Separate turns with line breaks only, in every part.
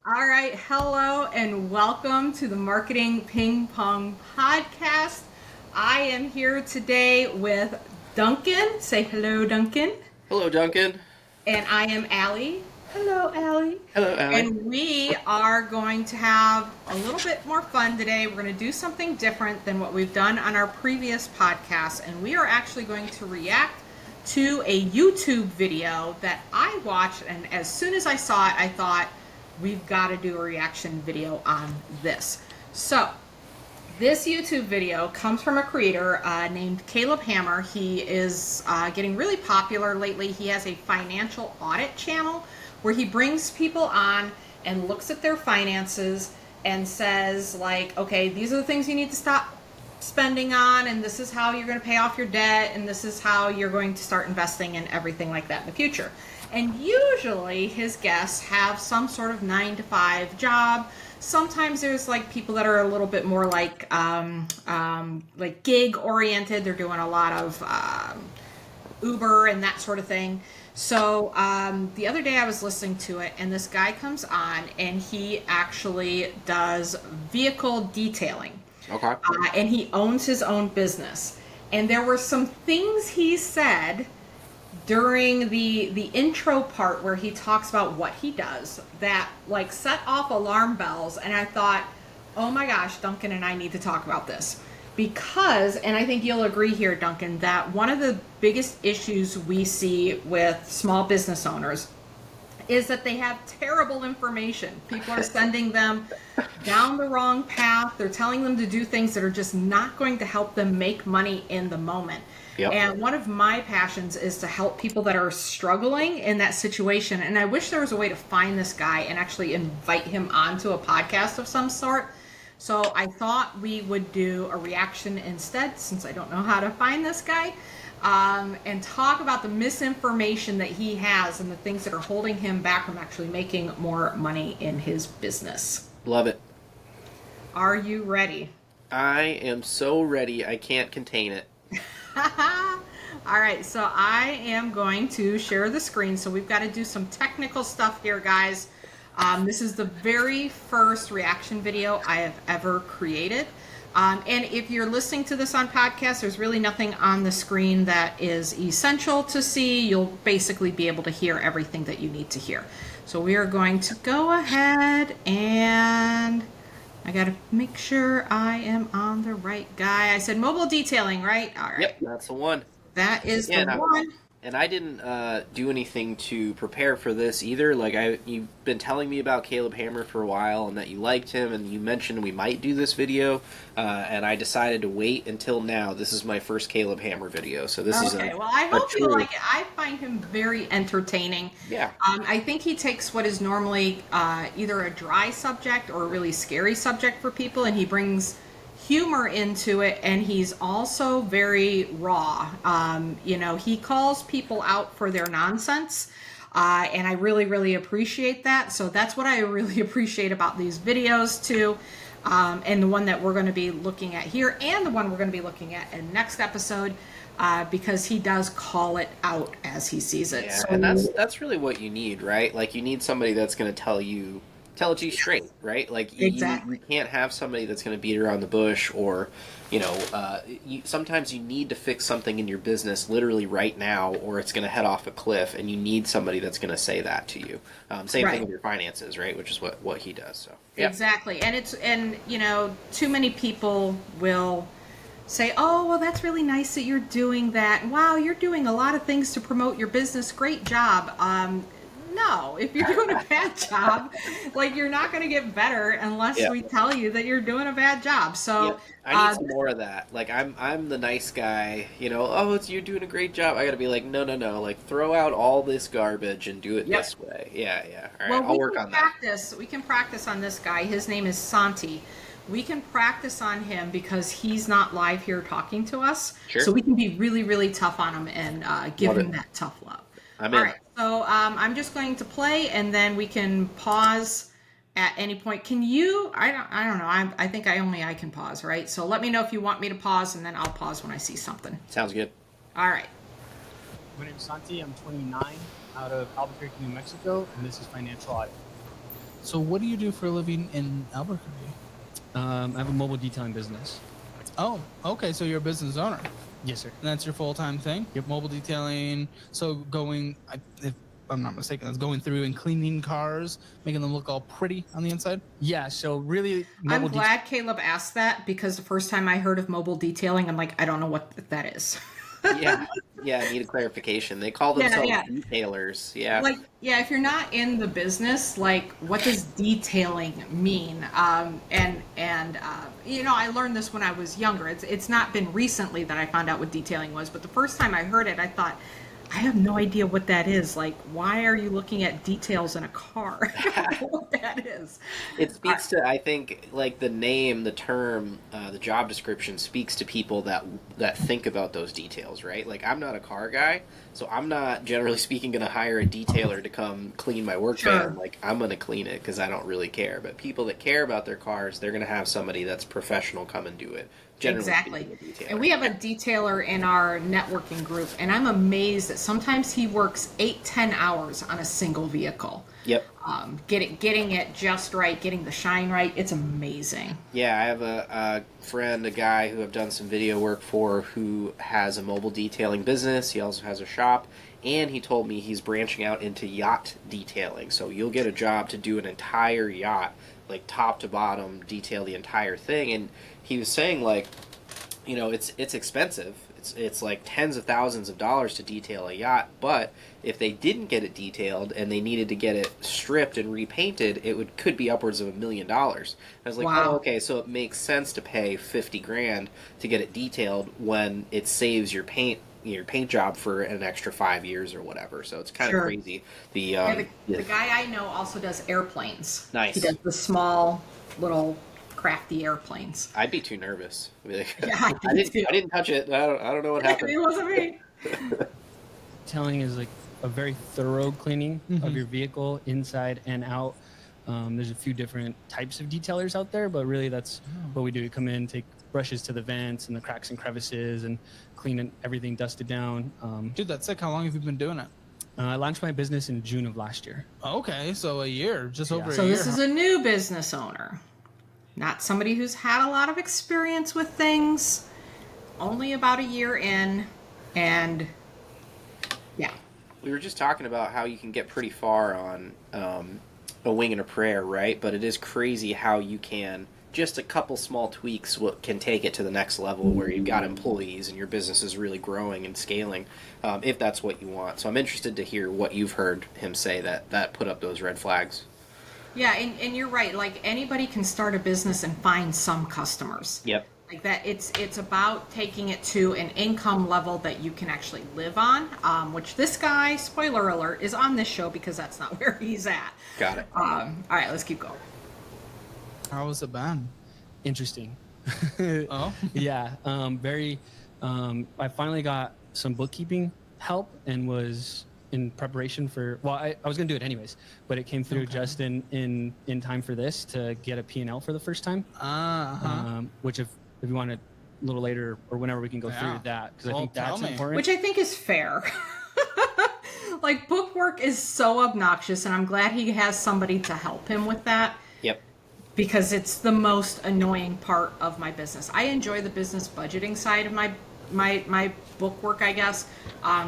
All right, hello and welcome to the Marketing Ping Pong podcast. I am here today with Duncan. Say hello, Duncan.
Hello, Duncan.
And I am Ali. Hello, Ali.
Hello, Ali.
And we are going to have a little bit more fun today. We're going to do something different than what we've done on our previous podcasts, and we are actually going to react to a YouTube video that I watched. And as soon as I saw it, I thought, we've got to do a reaction video on this. So, this YouTube video comes from a creator named Caleb Hammer. He is getting really popular lately. He has a financial audit channel where he brings people on and looks at their finances and says, like, okay, these are the things you need to stop spending on, and this is how you're going to pay off your debt, and this is how you're going to start investing and everything like that in the future. And usually his guests have some sort of 9 to 5 job. Sometimes there's like people that are a little bit more like gig oriented. They're doing a lot of Uber and that sort of thing. So the other day I was listening to it, and this guy comes on, and he actually does vehicle detailing,
Okay.
and he owns his own business. And there were some things he said during the intro part where he talks about what he does that like set off alarm bells, and I thought, oh my gosh, Duncan and I need to talk about this because, and I think you'll agree here, Duncan, that one of the biggest issues we see with small business owners is that they have terrible information. People are sending them down the wrong path. They're telling them to do things that are just not going to help them make money in the moment.
Yep.
And one of my passions is to help people that are struggling in that situation. And I wish there was a way to find this guy and actually invite him onto a podcast of some sort. So I thought we would do a reaction instead, since I don't know how to find this guy, and talk about the misinformation that he has and the things that are holding him back from actually making more money in his business.
Love it.
Are you ready?
I am so ready. I can't contain it.
All right, so I am going to share the screen. So we've got to do some technical stuff here, guys. This is the very first reaction video I have ever created. And if you're listening to this on podcast, there's really nothing on the screen that is essential to see. You'll basically be able to hear everything that you need to hear. So we are going to go ahead, and I got to make sure I am on the right guy. I said mobile detailing, right? All right.
Yep, that's the one.
That is
Yeah,
the one.
and I didn't do anything to prepare for this either. Like you've been telling me about Caleb Hammer for a while, and that you liked him, and you mentioned we might do this video, and I decided to wait until now. This is my first Caleb Hammer video, so this is
Okay, well, I
a
hope you
true.
like it. I find him very entertaining.
Yeah.
I think he takes what is normally either a dry subject or a really scary subject for people, and he brings humor into it, and he's also very raw. He calls people out for their nonsense. And I really, really appreciate that. So that's what I really appreciate about these videos too. And the one that we're going to be looking at here, and the one we're going to be looking at in next episode, because he does call it out as he sees it.
Yeah, and that's
So
that's really what you need, right? Like you need somebody that's going to tell it to you straight, right? Like you
exactly.
can't have somebody that's going to beat around the bush, or sometimes you need to fix something in your business literally right now, or it's going to head off a cliff, and you need somebody that's going to say that to you. Same thing
Right.
with your finances, right? Which is what he does. So yeah,
Exactly. And too many people will say, "Oh, well, that's really nice that you're doing that. Wow, you're doing a lot of things to promote your business. Great job." No, if you're doing a bad job, like you're not going to get better unless
yeah.
we tell you that you're doing a bad job. So,
Yep. I need some more of that. Like I'm the nice guy, oh, you're doing a great job. I got to be like, no, no, no. Like throw out all this garbage and do it
yep.
this way. Yeah, yeah. All right,
Well,
I'll
we
work
can
on that.
practice. We can practice on this guy. His name is Santi. We can practice on him because he's not live here talking to us. So
Sure.
we can be really, really tough on him and give
Love
him
it.
that tough love.
I'm
All
in.
right. So I'm just going to play, and then we can pause at any point. Can you? I don't know. I think I can pause, right? So let me know if you want me to pause, and then I'll pause when I see something.
Sounds good.
All right.
My name's Santi. I'm 29, out of Albuquerque, New Mexico, and this is Financial Audit. So what do you do for a living in Albuquerque?
I have a mobile detailing business.
Oh, okay. So you're a business owner.
Yes, sir.
And that's your full-time thing?
Yep.
Mobile detailing. So if I'm not mistaken, that's going through and cleaning cars, making them look all pretty on the inside?
Yeah, so really
I'm
mobile
glad Caleb asked that because the first time I heard of mobile detailing, I'm like, I don't know what that is.
Yeah, yeah, I need a clarification. They call
Yeah,
themselves
yeah.
retailers. Yeah.
Like, yeah, if you're not in the business, like, what does detailing mean? I learned this when I was younger. It's not been recently that I found out what detailing was, but the first time I heard it, I thought, I have no idea what that is. Like, why are you looking at details in a car? I don't know what that is.
It speaks to, I think, like the name, the term, the job description speaks to people that think about those details, right? Like, I'm not a car guy, so I'm not, generally speaking, going to hire a detailer to come clean my work
Sure.
van. Like, I'm going to clean it because I don't really care. But people that care about their cars, they're going to have somebody that's professional come and do it. Generally
Exactly.
speaking, a detailer.
And we have a detailer in our networking group, and I'm amazed that sometimes he works 8-10 hours on a single vehicle.
Yep.
Getting it just right, getting the shine right. It's amazing.
Yeah, I have a friend, a guy who I've done some video work for who has a mobile detailing business. He also has a shop, and he told me he's branching out into yacht detailing. So you'll get a job to do an entire yacht, like top to bottom, detail the entire thing. And he was saying, like, it's expensive. It's like tens of thousands of dollars to detail a yacht, but if they didn't get it detailed and they needed to get it stripped and repainted, could be upwards of $1 million. I was like,
Wow.
oh, okay, so it makes sense to pay 50 grand to get it detailed when it saves your paint job for an extra 5 years or whatever. So it's kind
Sure.
of crazy.
Yeah, the guy I know also does airplanes.
Nice.
He does the small, little, crafty airplanes.
I'd be too nervous. I'd be like,
Yeah, I do too.
I didn't touch it. I don't know what happened.
It wasn't me.
detailing is like a very thorough cleaning of your vehicle inside and out. There's a few different types of detailers out there, but really that's what we do. We come in, take brushes to the vents and the cracks and crevices and clean everything, dust it down.
Dude, that's sick. How long have you been doing it?
I launched my business in June of last year.
Okay, so a year, just over
So
a year.
this is a new business owner, not somebody who's had a lot of experience with things, only about a year in, and yeah.
We were just talking about how you can get pretty far on a wing and a prayer, right? But it is crazy how you can, just a couple small tweaks can take it to the next level where you've got employees and your business is really growing and scaling, if that's what you want. So I'm interested to hear what you've heard him say that put up those red flags.
Yeah, and you're right. Like, anybody can start a business and find some customers.
Yep.
Like that, it's about taking it to an income level that you can actually live on. Which this guy, spoiler alert, is on this show because that's not where he's at.
Got it.
All right, let's keep going.
How was it been?
Interesting.
Oh,
Yeah, very. I finally got some bookkeeping help and was in preparation for. Well, I was going to do it anyways, but it came through just in time for this to get a P&L for the first time. Which if you want to a little later or whenever we can go
Yeah.
through that because
Well,
I think
tell
that's
me.
important.
Which I think is fair. Like, book work is so obnoxious, and I'm glad he has somebody to help him with that.
Yep.
Because it's the most annoying part of my business. I enjoy the business budgeting side of my book work, I guess,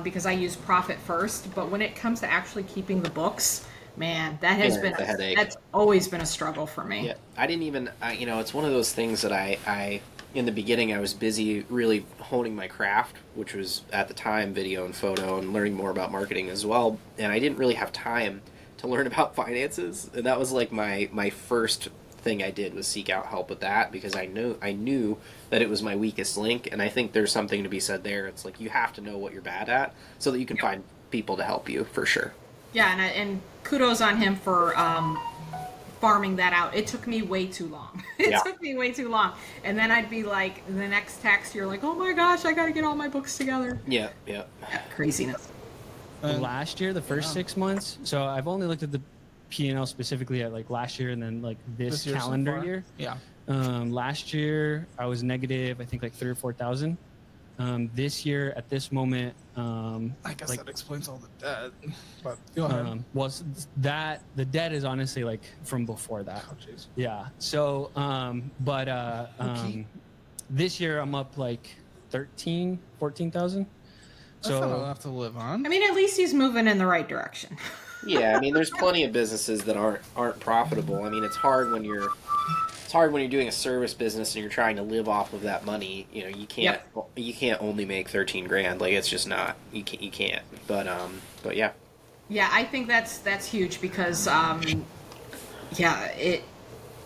because I use profit first. But when it comes to actually keeping the books, man, that has been
a headache.
that's always been a struggle for me.
Yeah, I didn't even. It's one of those things that I in the beginning I was busy really honing my craft, which was at the time video and photo and learning more about marketing as well. And I didn't really have time to learn about finances, and that was like my first thing I did was seek out help with that because I knew that it was my weakest link, and I think there's something to be said there. It's like you have to know what you're bad at so that you can find people to help you for sure.
Yeah, and kudos on him for farming that out. It took me way too long. It took me way too long. And then I'd be like, the next text, you're like, oh my gosh, I got to get all my books together.
Yeah.
Yeah, craziness.
Last year, the first 6 months. So I've only looked at the P&L specifically at like last year and then like this
year so
calendar
far?
year.
Yeah.
Last year I was negative, I think like 3,000 or 4,000. This year, at this moment,
I guess that explains all the debt. But go ahead.
that the debt is honestly like from before that.
Oh, jeez.
Yeah. So,
Okay.
this year I'm up like 14,000.
That's not
So
enough to live on.
I mean, at least he's moving in the right direction.
Yeah, I mean, there's plenty of businesses that aren't profitable. I mean, it's hard when you're doing a service business and you're trying to live off of that money. You know, you can't only make 13 grand. Like, it's just not, you can't. But yeah.
Yeah, I think that's huge because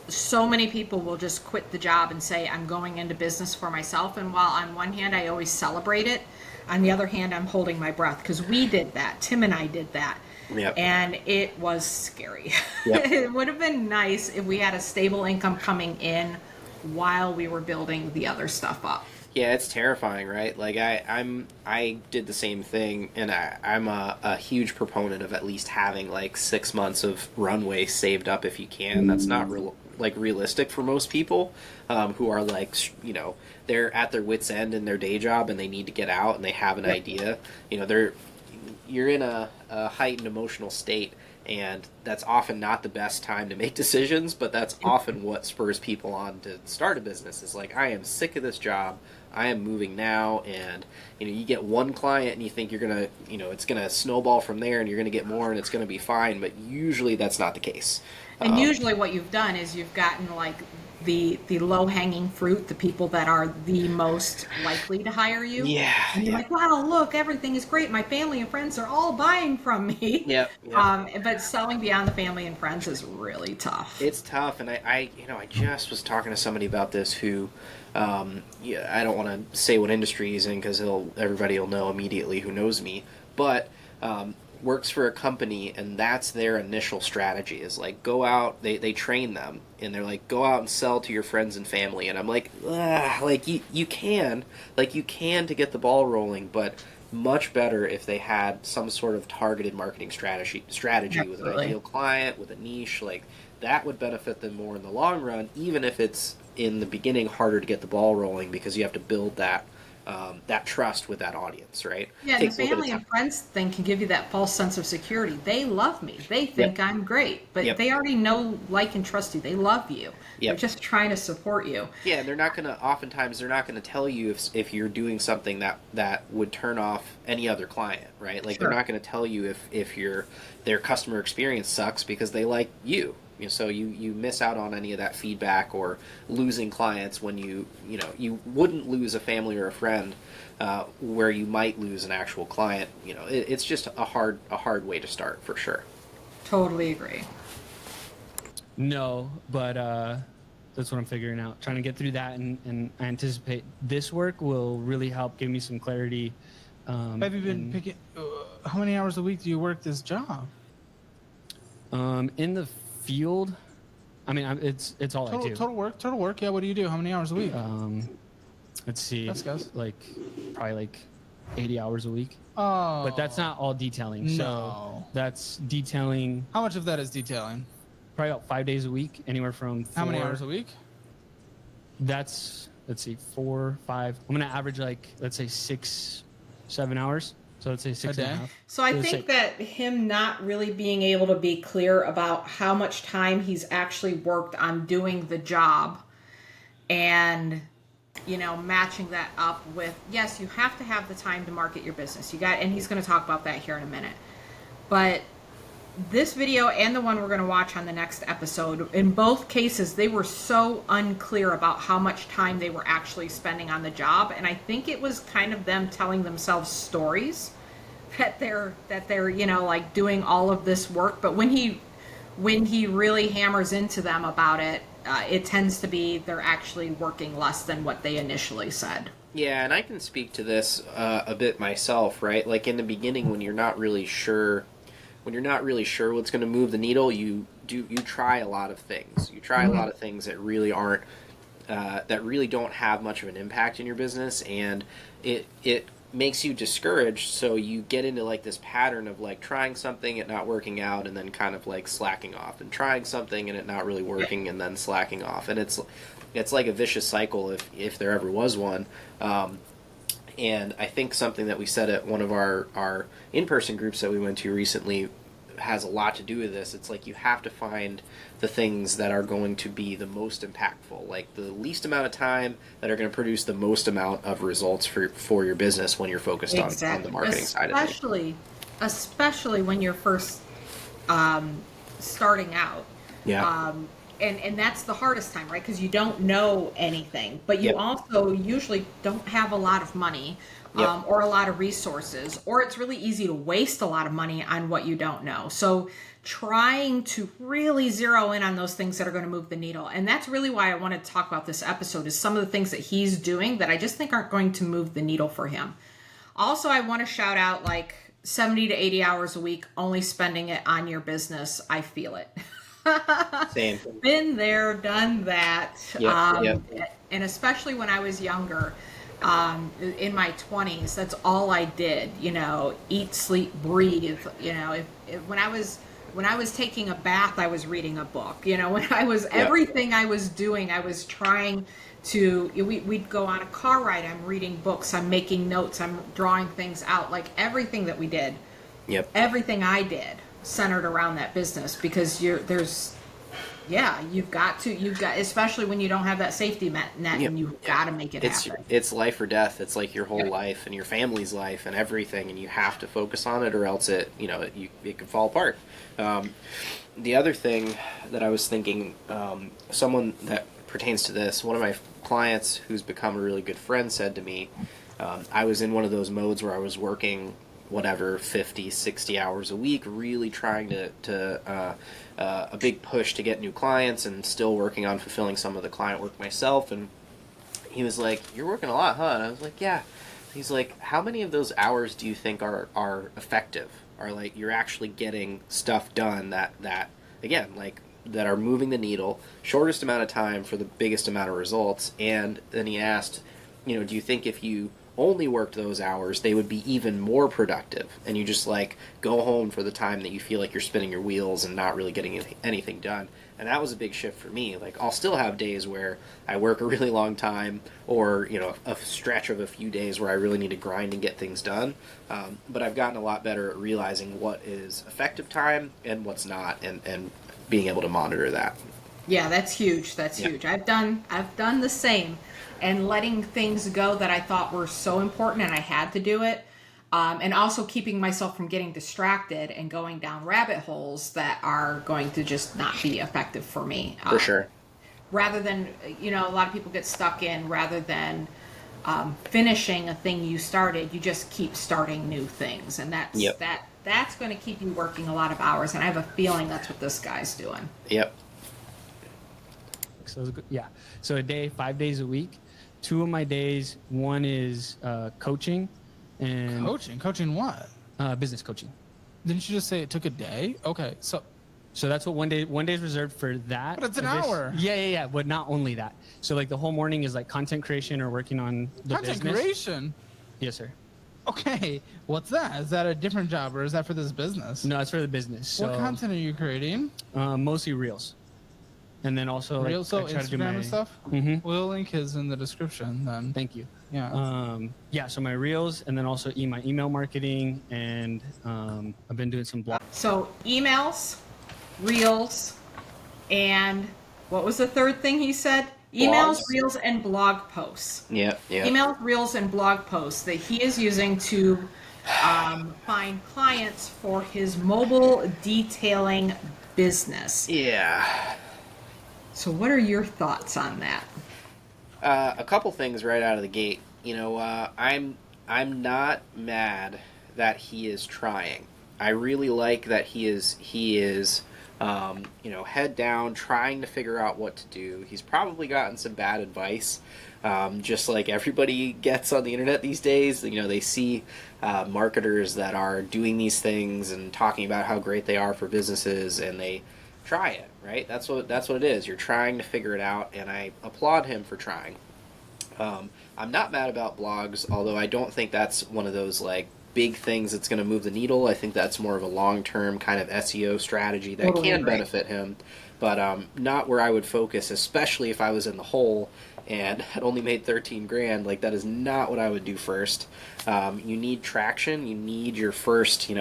so many people will just quit the job and say I'm going into business for myself, and while on one hand I always celebrate it, on the other hand I'm holding my breath because we did that. Tim and I did that.
Yep.
And it was scary.
Yep.
It would have been nice if we had a stable income coming in while we were building the other stuff up.
Yeah, it's terrifying, right? Like I did the same thing, and I'm a huge proponent of at least having like 6 months of runway saved up if you can. That's not realistic for most people who are like, you know, they're at their wits' end in their day job and they need to get out and they have an idea. You know, you're in a heightened emotional state, and that's often not the best time to make decisions, but that's often what spurs people on to start a business. Is like, I am sick of this job, I am moving now. And you know, you get one client and you think you're gonna, you know, it's gonna snowball from there and you're gonna get more and it's gonna be fine, but usually that's not the case.
And usually what you've done is you've gotten like the low-hanging fruit, the people that are the most likely to hire you.
Yeah.
And you're like, wow, look, everything is great. My family and friends are all buying from me.
Yep.
But selling beyond the family and friends is really tough.
It's tough, and I just was talking to somebody about this who, yeah, I don't want to say what industry he's in because everybody will know immediately who knows me, but works for a company, and that's their initial strategy is like, go out, they train them, and they're like, go out and sell to your friends and family. And I'm like, like you can to get the ball rolling, but much better if they had some sort of targeted marketing strategy
Absolutely.
with an ideal client, with a niche. Like, that would benefit them more in the long run, even if it's in the beginning harder to get the ball rolling because you have to build that trust with that audience, right?
Yeah, and the family and friends thing can give you that false sense of security. They love me. They think I'm great, but they already know, like, and trust you. They love you. They're just trying to support you.
Yeah, and oftentimes they're not gonna tell you if you're doing something that would turn off any other client, right? Like, they're not gonna tell you if their customer experience sucks because they like you. You know, so you miss out on any of that feedback or losing clients when you wouldn't lose a family or a friend where you might lose an actual client. You know, it's just a hard way to start for sure.
Totally agree.
No, but that's what I'm figuring out. Trying to get through that, and I anticipate this work will really help give me some clarity.
Have you been picking? How many hours a week do you work this job?
In the field, I mean, it's all I do.
Total work. Yeah. What do you do? How many hours a week?
Let's see.
Let's guess.
Like probably like 80 hours a week.
Oh.
But that's not all detailing.
No.
So that's detailing.
How much of that is detailing?
Probably about 5 days a week, anywhere from 4.
How many hours a week?
That's, let's see, 4, 5. I'm gonna average like, let's say 6, 7 hours. So let's say 6.5.
So I think that him not really being able to be clear about how much time he's actually worked on doing the job and, you know, matching that up with, yes, you have to have the time to market your business. And he's going to talk about that here in a minute. But this video and the one we're going to watch on the next episode, in both cases, they were so unclear about how much time they were actually spending on the job. And I think it was kind of them telling themselves stories that they're, you know, like doing all of this work. But when he really hammers into them about it, it tends to be they're actually working less than what they initially said.
Yeah, and I can speak to this a bit myself, right? Like, in the beginning, when you're not really sure what's going to move the needle, you try a lot of things. You try a lot of things that really aren't that really don't have much of an impact in your business, and it makes you discouraged. So you get into like this pattern of like trying something, it not working out, and then kind of like slacking off, and trying something and it not really working, and then slacking off. And it's like a vicious cycle if there ever was one. And I think something that we said at one of our in-person groups that we went to recently has a lot to do with this. It's like you have to find the things that are going to be the most impactful, like the least amount of time that are going to produce the most amount of results for your business when you're focused on the marketing side of things.
Especially when you're first starting out.
Yeah.
And that's the hardest time, right? Because you don't know anything, but you
Yep.
also usually don't have a lot of money
Yep.
or a lot of resources, or it's really easy to waste a lot of money on what you don't know. So trying to really zero in on those things that are going to move the needle. And that's really why I wanted to talk about this episode, is some of the things that he's doing that I just think aren't going to move the needle for him. Also, I want to shout out, like, 70 to 80 hours a week, only spending it on your business. I feel it.
Same.
Been there, done that.
Yep.
And especially when I was younger, in my 20s, that's all I did, eat, sleep, breathe. When I was taking a bath, I was reading a book. Everything I was doing, I was trying to, we'd go on a car ride, I'm reading books, I'm making notes, I'm drawing things out, like everything that we did.
Yep.
Everything I did centered around that business, because you've got, especially when you don't have that safety net,
Yep.
and you've got to make it happen.
It's life or death. It's like your whole life and your family's life and everything, and you have to focus on it, or else it can fall apart. The other thing that I was thinking, someone that pertains to this, one of my clients who's become a really good friend said to me, I was in one of those modes where I was working 50, 60 hours a week, really trying to a big push to get new clients, and still working on fulfilling some of the client work myself. And he was like, "You're working a lot, huh?" And I was like, "Yeah." He's like, "How many of those hours do you think are effective? Are, like, you're actually getting stuff done that again, like, that are moving the needle, shortest amount of time for the biggest amount of results?" And then he asked, do you think if you only worked those hours, they would be even more productive, and you just, like, go home for the time that you feel like you're spinning your wheels and not really getting anything done? And that was a big shift for me. Like, I'll still have days where I work a really long time, or a stretch of a few days where I really need to grind and get things done, but I've gotten a lot better at realizing what is effective time and what's not, and being able to monitor that.
Yeah, that's huge. That's huge. I've done the same, and letting things go that I thought were so important and I had to do it. And also keeping myself from getting distracted and going down rabbit holes that are going to just not be effective for me.
For sure.
Rather than, a lot of people get stuck in, rather than finishing a thing you started, you just keep starting new things. And that's going to keep you working a lot of hours. And I have a feeling that's what this guy's doing.
Yep.
So a day, 5 days a week. 2 of my days, one is coaching. And
Coaching what?
Business coaching.
Didn't you just say it took a day? Okay, so
that's what one day is reserved for that.
But it's an hour.
Yeah. But not only that. So, like, the whole morning is like content creation or working on the business.
Content creation?
Yes, sir.
Okay, what's that? Is that a different job, or is that for this business?
No, it's for the business. So,
what content are you creating?
Mostly reels. And then also, like,
Reels, so
I try to do
Instagram and stuff?
Mm-hmm.
We'll link his in the description then.
Thank you.
Yeah.
So my reels, and then also my email marketing, and I've been doing some blog.
So emails, reels, and what was the third thing he said? Emails, reels, and blog posts.
Yeah.
Emails, reels, and blog posts that he is using to find clients for his mobile detailing business.
Yeah.
So what are your thoughts on that?
A couple things right out of the gate. I'm not mad that he is trying. I really like that he is head down, trying to figure out what to do. He's probably gotten some bad advice, just like everybody gets on the internet these days. They see marketers that are doing these things and talking about how great they are for businesses, and they try it, right? That's what it is. You're trying to figure it out, and I applaud him for trying. I'm not mad about blogs, although I don't think that's one of those, like, big things that's going to move the needle. I think that's more of a long-term kind of SEO strategy that
Totally
can
agree.
benefit him, but not where I would focus, especially if I was in the hole and had only made 13 grand. Like, that is not what I would do first. You need traction. You need your first, in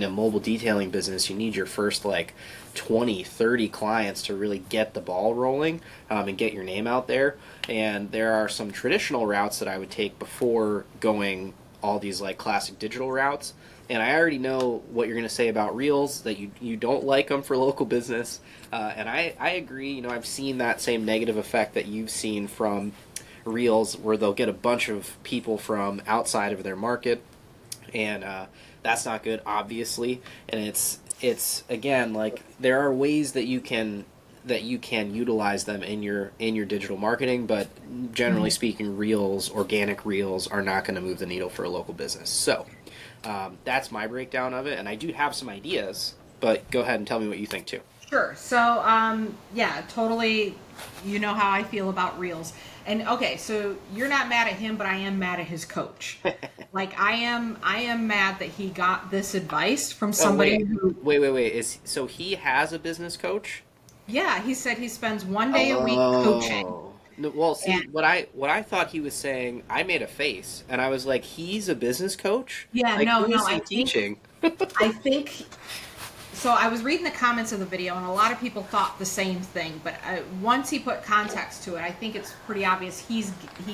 a mobile detailing business, you need your first like 20, 30 clients to really get the ball rolling, and get your name out there. And there are some traditional routes that I would take before going all these like classic digital routes. And I already know what you're going to say about Reels, that you don't like them for local business. And I agree. I've seen that same negative effect that you've seen from Reels, where they'll get a bunch of people from outside of their market. And that's not good, obviously. And it's again, like, there are ways that you can utilize them in your digital marketing, but generally speaking, organic Reels are not going to move the needle for a local business. So that's my breakdown of it, and I do have some ideas, but go ahead and tell me what you think too.
Sure. So, yeah, totally. You know how I feel about Reels. And okay, so you're not mad at him, but I am mad at his coach. Like, I am mad that he got this advice from somebody who.
Wait. So he has a business coach?
Yeah, he said he spends one day a week coaching.
No, well, see,
And
what I thought he was saying, I made a face, and I was like, he's a business coach?
yeah,
Like,
no,
who
no,
is he teaching?
I think. So I was reading the comments of the video, and a lot of people thought the same thing. But once he put context to it, I think it's pretty obvious he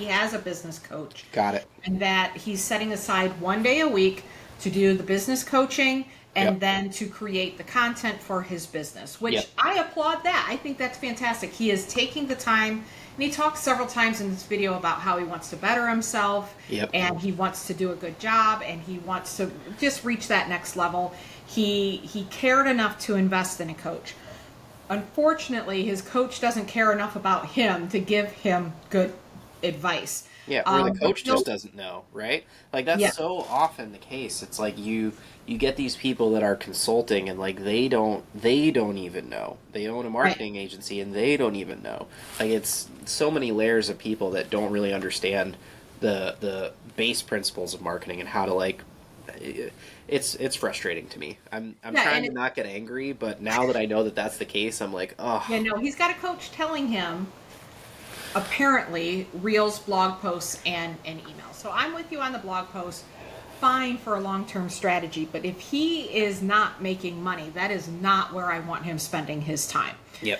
has a business coach.
Got it.
And that he's setting aside one day a week to do the business coaching and
Yep.
then to create the content for his business, which
Yep.
I applaud that. I think that's fantastic. He is taking the time, and he talks several times in this video about how he wants to better himself,
Yep.
and he wants to do a good job, and he wants to just reach that next level. He cared enough to invest in a coach. Unfortunately, his coach doesn't care enough about him to give him good advice.
Yeah, or the
But
coach
he'll-
just doesn't know, right? Like, that's
Yeah.
so often the case. It's like you get these people that are consulting, and like they don't even know. They own a marketing agency and they don't even know. Like, it's so many layers of people that don't really understand the base principles of marketing and how to, like, it's frustrating to me. I'm
Yeah,
trying
and
to not get angry, but now that I know that that's the case, I'm like, oh.
Yeah, no, he's got a coach telling him, apparently, Reels, blog posts, and email. So I'm with you on the blog post. Fine for a long-term strategy, but if he is not making money, that is not where I want him spending his time.
Yep.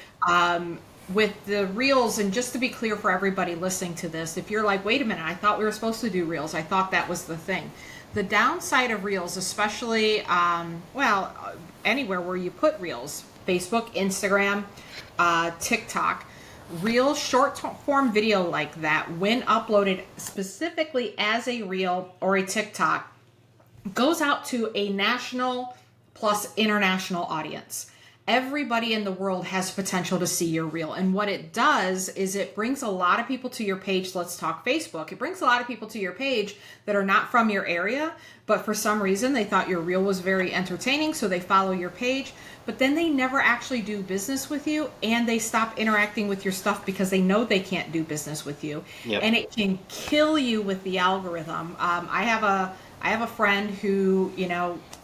With the Reels, and just to be clear for everybody listening to this, if you're like, wait a minute, I thought we were supposed to do Reels. I thought that was the thing. The downside of Reels, especially, anywhere where you put Reels, Facebook, Instagram, TikTok, Reels, short form video like that, when uploaded specifically as a Reel or a TikTok, goes out to a national plus international audience. Everybody in the world has potential to see your reel. And what it does is it brings a lot of people to your page. Let's talk Facebook. It brings a lot of people to your page that are not from your area, but for some reason they thought your reel was very entertaining, so they follow your page, but then they never actually do business with you, and they stop interacting with your stuff because they know they can't do business with you.
Yep.
And it can kill you with the algorithm. I have a friend who,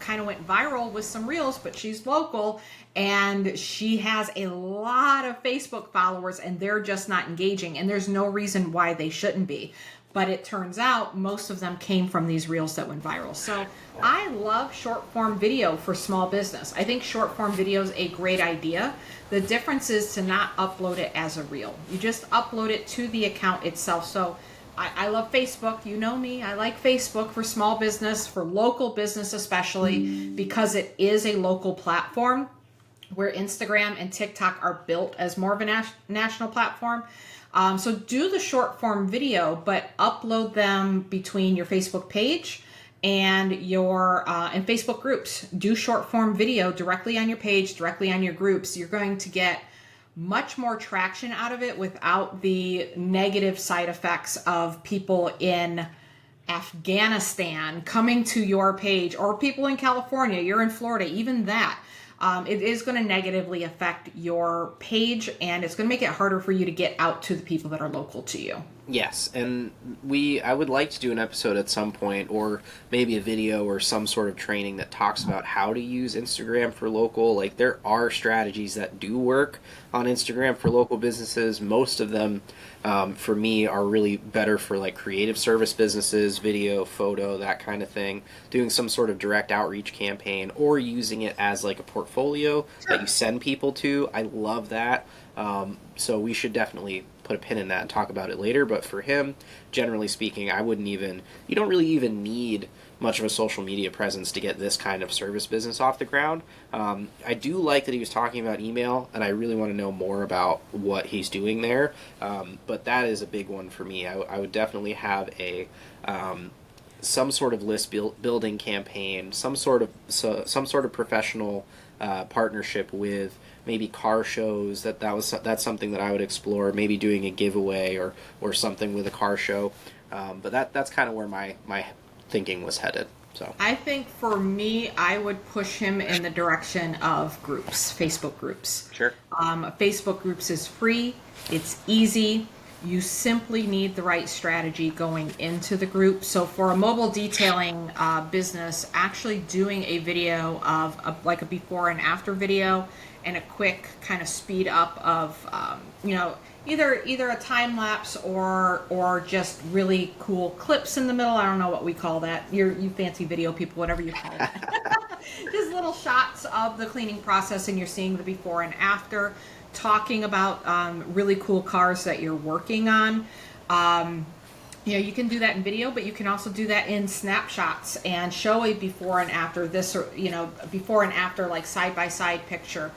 kind of went viral with some reels, but she's local, and she has a lot of Facebook followers, and they're just not engaging, and there's no reason why they shouldn't be. But it turns out most of them came from these reels that went viral. So I love short form video for small business. I think short form video is a great idea. The difference is to not upload it as a reel. You just upload it to the account itself. So I love Facebook. You know me. I like Facebook for small business, for local business especially, because it is a local platform, where Instagram and TikTok are built as more of a national platform. So do the short form video, but upload them between your Facebook page and your and Facebook groups. Do short form video directly on your page, directly on your groups. You're going to get much more traction out of it without the negative side effects of people in Afghanistan coming to your page, or people in California, you're in Florida, even that. It is going to negatively affect your page, and it's going to make it harder for you to get out to the people that are local to you.
Yes, and I would like to do an episode at some point, or maybe a video or some sort of training that talks about how to use Instagram for local. Like, there are strategies that do work on Instagram for local businesses. Most of them, for me, are really better for like creative service businesses, video, photo, that kind of thing. Doing some sort of direct outreach campaign, or using it as like a portfolio that you send people to. I love that. So we should definitely put a pin in that and talk about it later. But for him, generally speaking, you don't really even need much of a social media presence to get this kind of service business off the ground. I do like that he was talking about email, and I really want to know more about what he's doing there. But that is a big one for me. I would definitely have some sort of list building campaign, some sort of professional partnership with maybe car shows. That's something that I would explore. Maybe doing a giveaway or something with a car show. But that's kind of where my thinking was headed. So
I think for me, I would push him in the direction of groups, Facebook groups.
Sure.
Facebook groups is free. It's easy. You simply need the right strategy going into the group. So for a mobile detailing business, actually doing a video of like a before and after video and a quick kind of speed up of either a time lapse or just really cool clips in the middle. I don't know what we call that. You fancy video people, whatever you call it. Just little shots of the cleaning process, and you're seeing the before and after, talking about really cool cars that you're working on. You can do that in video, but you can also do that in snapshots and show a before and after before and after, like side by side picture.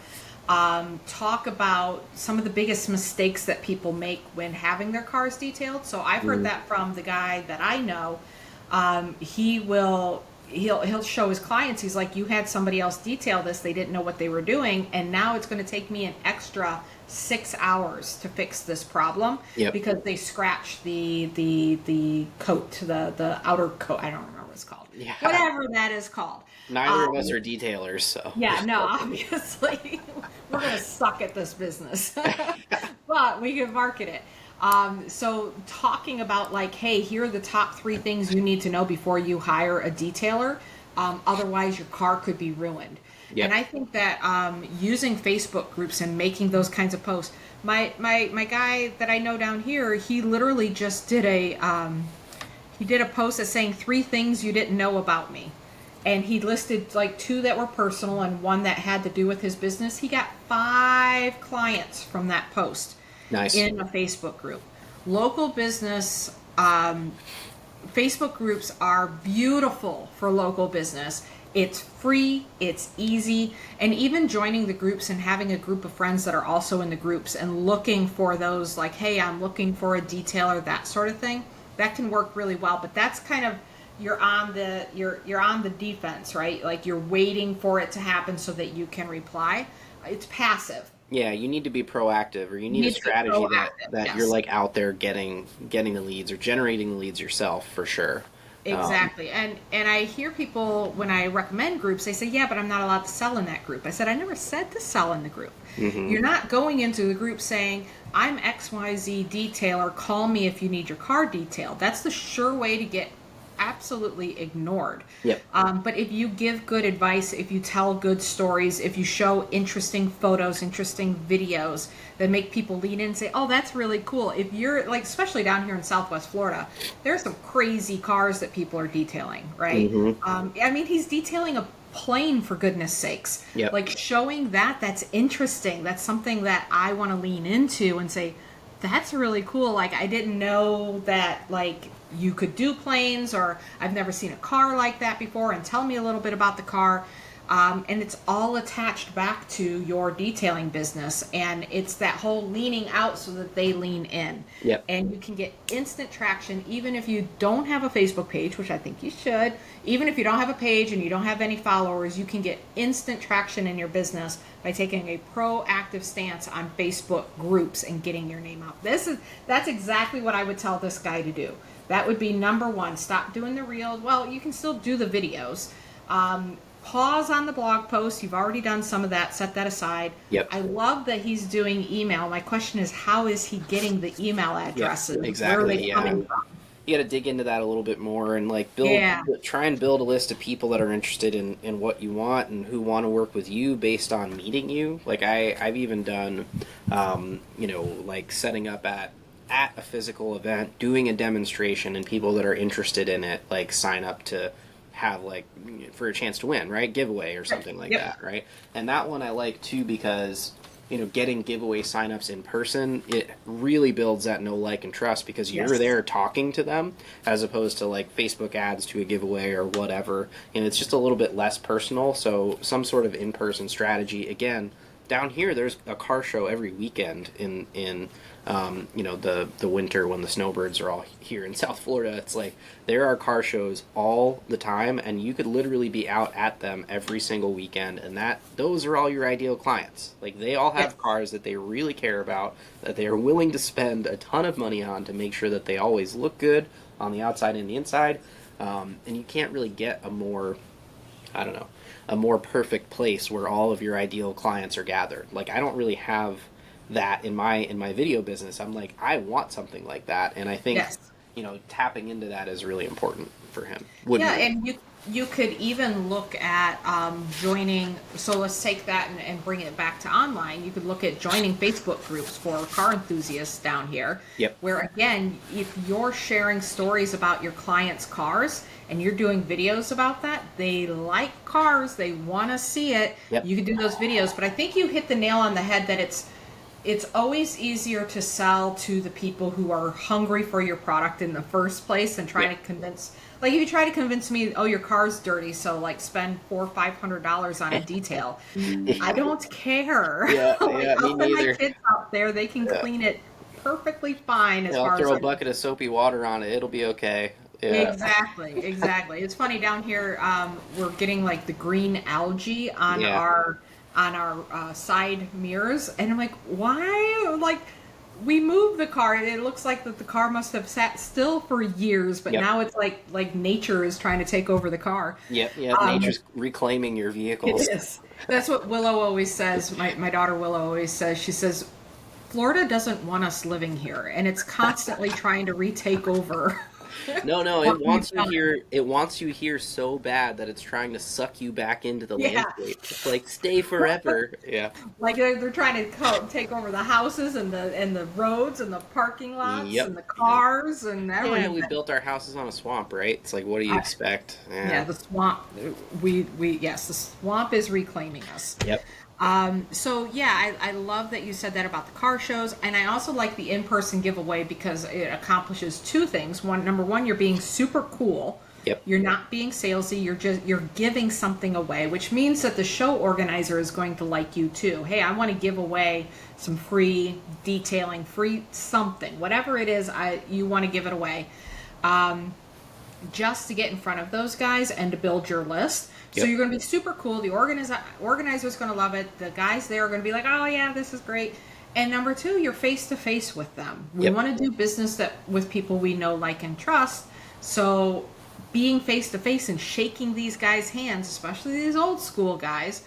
Talk about some of the biggest mistakes that people make when having their cars detailed. So I've heard that from the guy that I know. He'll show his clients. He's like, you had somebody else detail this. They didn't know what they were doing, and now it's going to take me an extra 6 hours to fix this problem.
Yep.
Because they scratched the coat, the outer coat. I don't remember what it's called.
Yeah.
Whatever that is called.
Neither of us are detailers, so.
Yeah, no, obviously we're going to suck at this business, but we can market it. So talking about like, hey, here are the top 3 things you need to know before you hire a detailer. Otherwise your car could be ruined. Yep. And I think that using Facebook groups and making those kinds of posts, my guy that I know down here, he literally just did a post that's saying 3 things you didn't know about me. And he listed like 2 that were personal and 1 that had to do with his business. He got 5 clients from that post.
Nice.
In a Facebook group. Local business, Facebook groups are beautiful for local business. It's free, it's easy, and even joining the groups and having a group of friends that are also in the groups and looking for those, like, hey, I'm looking for a detailer, that sort of thing, that can work really well. But that's kind of, you're on the defense, right? Like, you're waiting for it to happen so that you can reply. It's passive.
Yeah, you need to be proactive, or you need a strategy that you're like out there getting the leads or generating the leads yourself, for sure.
Exactly. And I hear people, when I recommend groups, they say, yeah, but I'm not allowed to sell in that group. I said, I never said to sell in the group. Mm-hmm. You're not going into the group saying, I'm XYZ detailer, call me if you need your car detailed. That's the sure way to get absolutely ignored.
Yep.
But if you give good advice, if you tell good stories, if you show interesting photos, interesting videos that make people lean in and say, oh, that's really cool. If you're like, especially down here in Southwest Florida, there's some crazy cars that people are detailing, right? Mm-hmm. He's detailing a plane, for goodness sakes.
Yep.
Like, showing that's interesting. That's something that I want to lean into and say, that's really cool. Like, I didn't know that, like, you could do planes, or I've never seen a car like that before, and tell me a little bit about the car. And it's all attached back to your detailing business, and it's that whole leaning out so that they lean in.
Yep.
And you can get instant traction even if you don't have a Facebook page, which I think you should. Even if you don't have a page and you don't have any followers, you can get instant traction in your business by taking a proactive stance on Facebook groups and getting your name out. That's exactly what I would tell this guy to do. That would be number 1. Stop doing the reels. Well, you can still do the videos. pause on the blog post. You've already done some of that. Set that aside.
Yep.
I love that he's doing email. My question is, how is he getting the email addresses?
Exactly.
Where are they coming from?
You got to dig into that a little bit more and like
Yeah.
try and build a list of people that are interested in what you want and who want to work with you based on meeting you. Like I've even done, like setting up at a physical event, doing a demonstration, and people that are interested in it like sign up to have like for a chance to win, right? Giveaway or something like that, right? And that one I like too because getting giveaway signups in person, it really builds that know, like, and trust because you're there talking to them as opposed to like Facebook ads to a giveaway or whatever. And it's just a little bit less personal. So some sort of in-person strategy. Again, down here, there's a car show every weekend in the winter when the snowbirds are all here in South Florida. It's like there are car shows all the time, and you could literally be out at them every single weekend. And those are all your ideal clients. Like they all have cars that they really care about, that they are willing to spend a ton of money on to make sure that they always look good on the outside and the inside. And you can't really get a more perfect place where all of your ideal clients are gathered. Like I don't really have that in my video business. I'm like, I want something like that, and I think tapping into that is really important for him.
And you could even look at joining. So let's take that and bring it back to online. You could look at joining Facebook groups for car enthusiasts down here.
Yep.
Where again, if you're sharing stories about your clients' cars and you're doing videos about that, they like cars, they want to see it.
Yep.
You can do those videos, but I think you hit the nail on the head that it's always easier to sell to the people who are hungry for your product in the first place and trying to convince. Like if you try to convince me, oh, your car's dirty, so like spend $400 or $500 on a detail. I don't care.
Me neither.
My kids out there, they can clean it perfectly fine.
I'll throw a bucket of soapy water on it. It'll be okay. Yeah.
Exactly. It's funny down here. We're getting like the green algae on our side mirrors, and I'm like, why? Like, we moved the car. It looks like that the car must have sat still for years, but now it's like nature is trying to take over the car.
Nature's reclaiming your vehicles.
It is. That's what Willow always says. My daughter Willow always says. She says, Florida doesn't want us living here, and it's constantly trying to retake over.
No, it wants you here. It wants you here so bad that it's trying to suck you back into the landscape. It's like stay forever. Yeah.
Like they're trying to take over the houses and the roads and the parking lots and the cars and everything.
Yeah, we built our houses on a swamp, right? It's like, what do you expect?
Yeah, the swamp. The swamp is reclaiming us.
Yep.
I love that you said that about the car shows, and I also like the in-person giveaway because it accomplishes two things. Number one, you're being super cool.
Yep.
You're not being salesy. You're giving something away, which means that the show organizer is going to like you too. Hey, I want to give away some free detailing, free something, whatever it is. You want to give it away, just to get in front of those guys and to build your list. So you're going to be super cool. The organizer's going to love it. The guys there are going to be like, oh, yeah, this is great. And number two, you're face-to-face with them. We want to do business with people we know, like, and trust. So being face-to-face and shaking these guys' hands, especially these old school guys,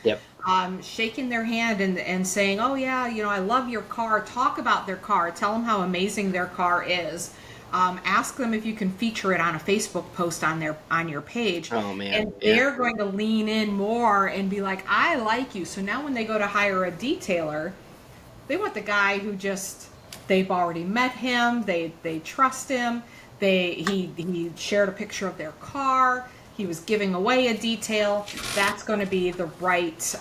shaking their hand and saying, oh, yeah, I love your car. Talk about their car. Tell them how amazing their car is. Ask them if you can feature it on a Facebook post on your page.
Oh man!
And they're going to lean in more and be like, "I like you." So now when they go to hire a detailer, they want the guy who they've already met him. They trust him. He shared a picture of their car. He was giving away a detail. That's going to be the right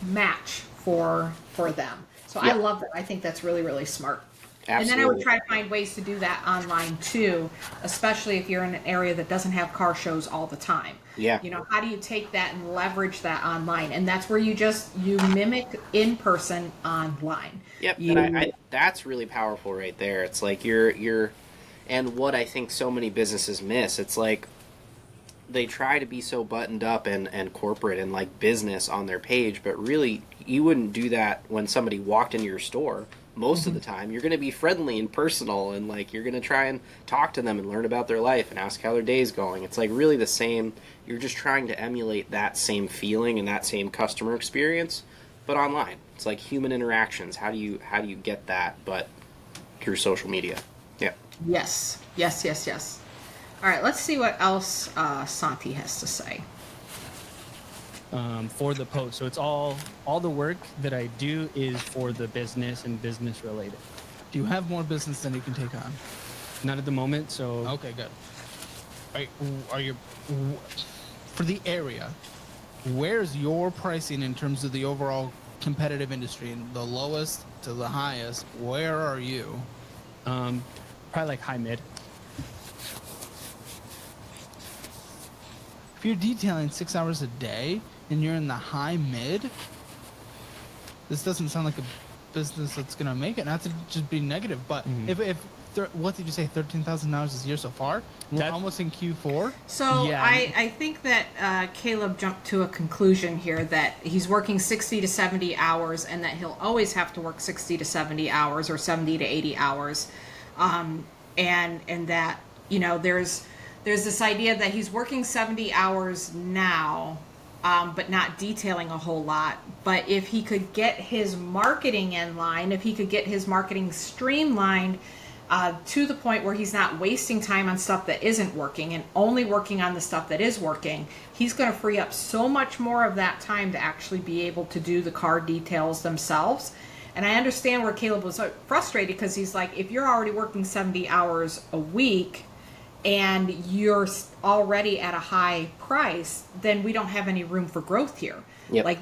match for them. So I love that. I think that's really, really smart.
Absolutely.
And then I would try to find ways to do that online too, especially if you're in an area that doesn't have car shows all the time.
Yeah.
How do you take that and leverage that online? And that's where you mimic in person online.
Yep. And that's really powerful right there. It's like you're and what I think so many businesses miss, it's like they try to be so buttoned up and corporate and like business on their page, but really you wouldn't do that when somebody walked into your store. most of the time. You're going to be friendly and personal, and like you're going to try and talk to them and learn about their life and ask how their day's going. It's like really the same. You're just trying to emulate that same feeling and that same customer experience, but online. It's like human interactions. How do you get that but through social media? Yeah.
Yes. All right, let's see what else Santi has to say.
For the post. So it's all the work that I do is for the business and business related.
Do you have more business than you can take on?
Not at the moment. So
Okay, good. Are you for the area? Where's your pricing in terms of the overall competitive industry, the lowest to the highest? Where are you?
probably like high mid.
If you're detailing 6 hours a day and you're in the high mid, this doesn't sound like a business that's gonna make it. Not to just be negative, but what did you say? $13,000 this year so far? We're almost in Q4.
So
Yeah.
I think that Caleb jumped to a conclusion here that he's working 60 to 70 hours and that he'll always have to work 60 to 70 hours or 70 to 80 hours. And that, you know, there's this idea that he's working 70 hours now, but not detailing a whole lot. But if he could get his marketing in line, if he could get his marketing streamlined to the point where he's not wasting time on stuff that isn't working and only working on the stuff that is working, he's going to free up so much more of that time to actually be able to do the car details themselves. And I understand where Caleb was frustrated because he's like, if you're already working 70 hours a week and you're already at a high price, then we don't have any room for growth here.
Yep.
Like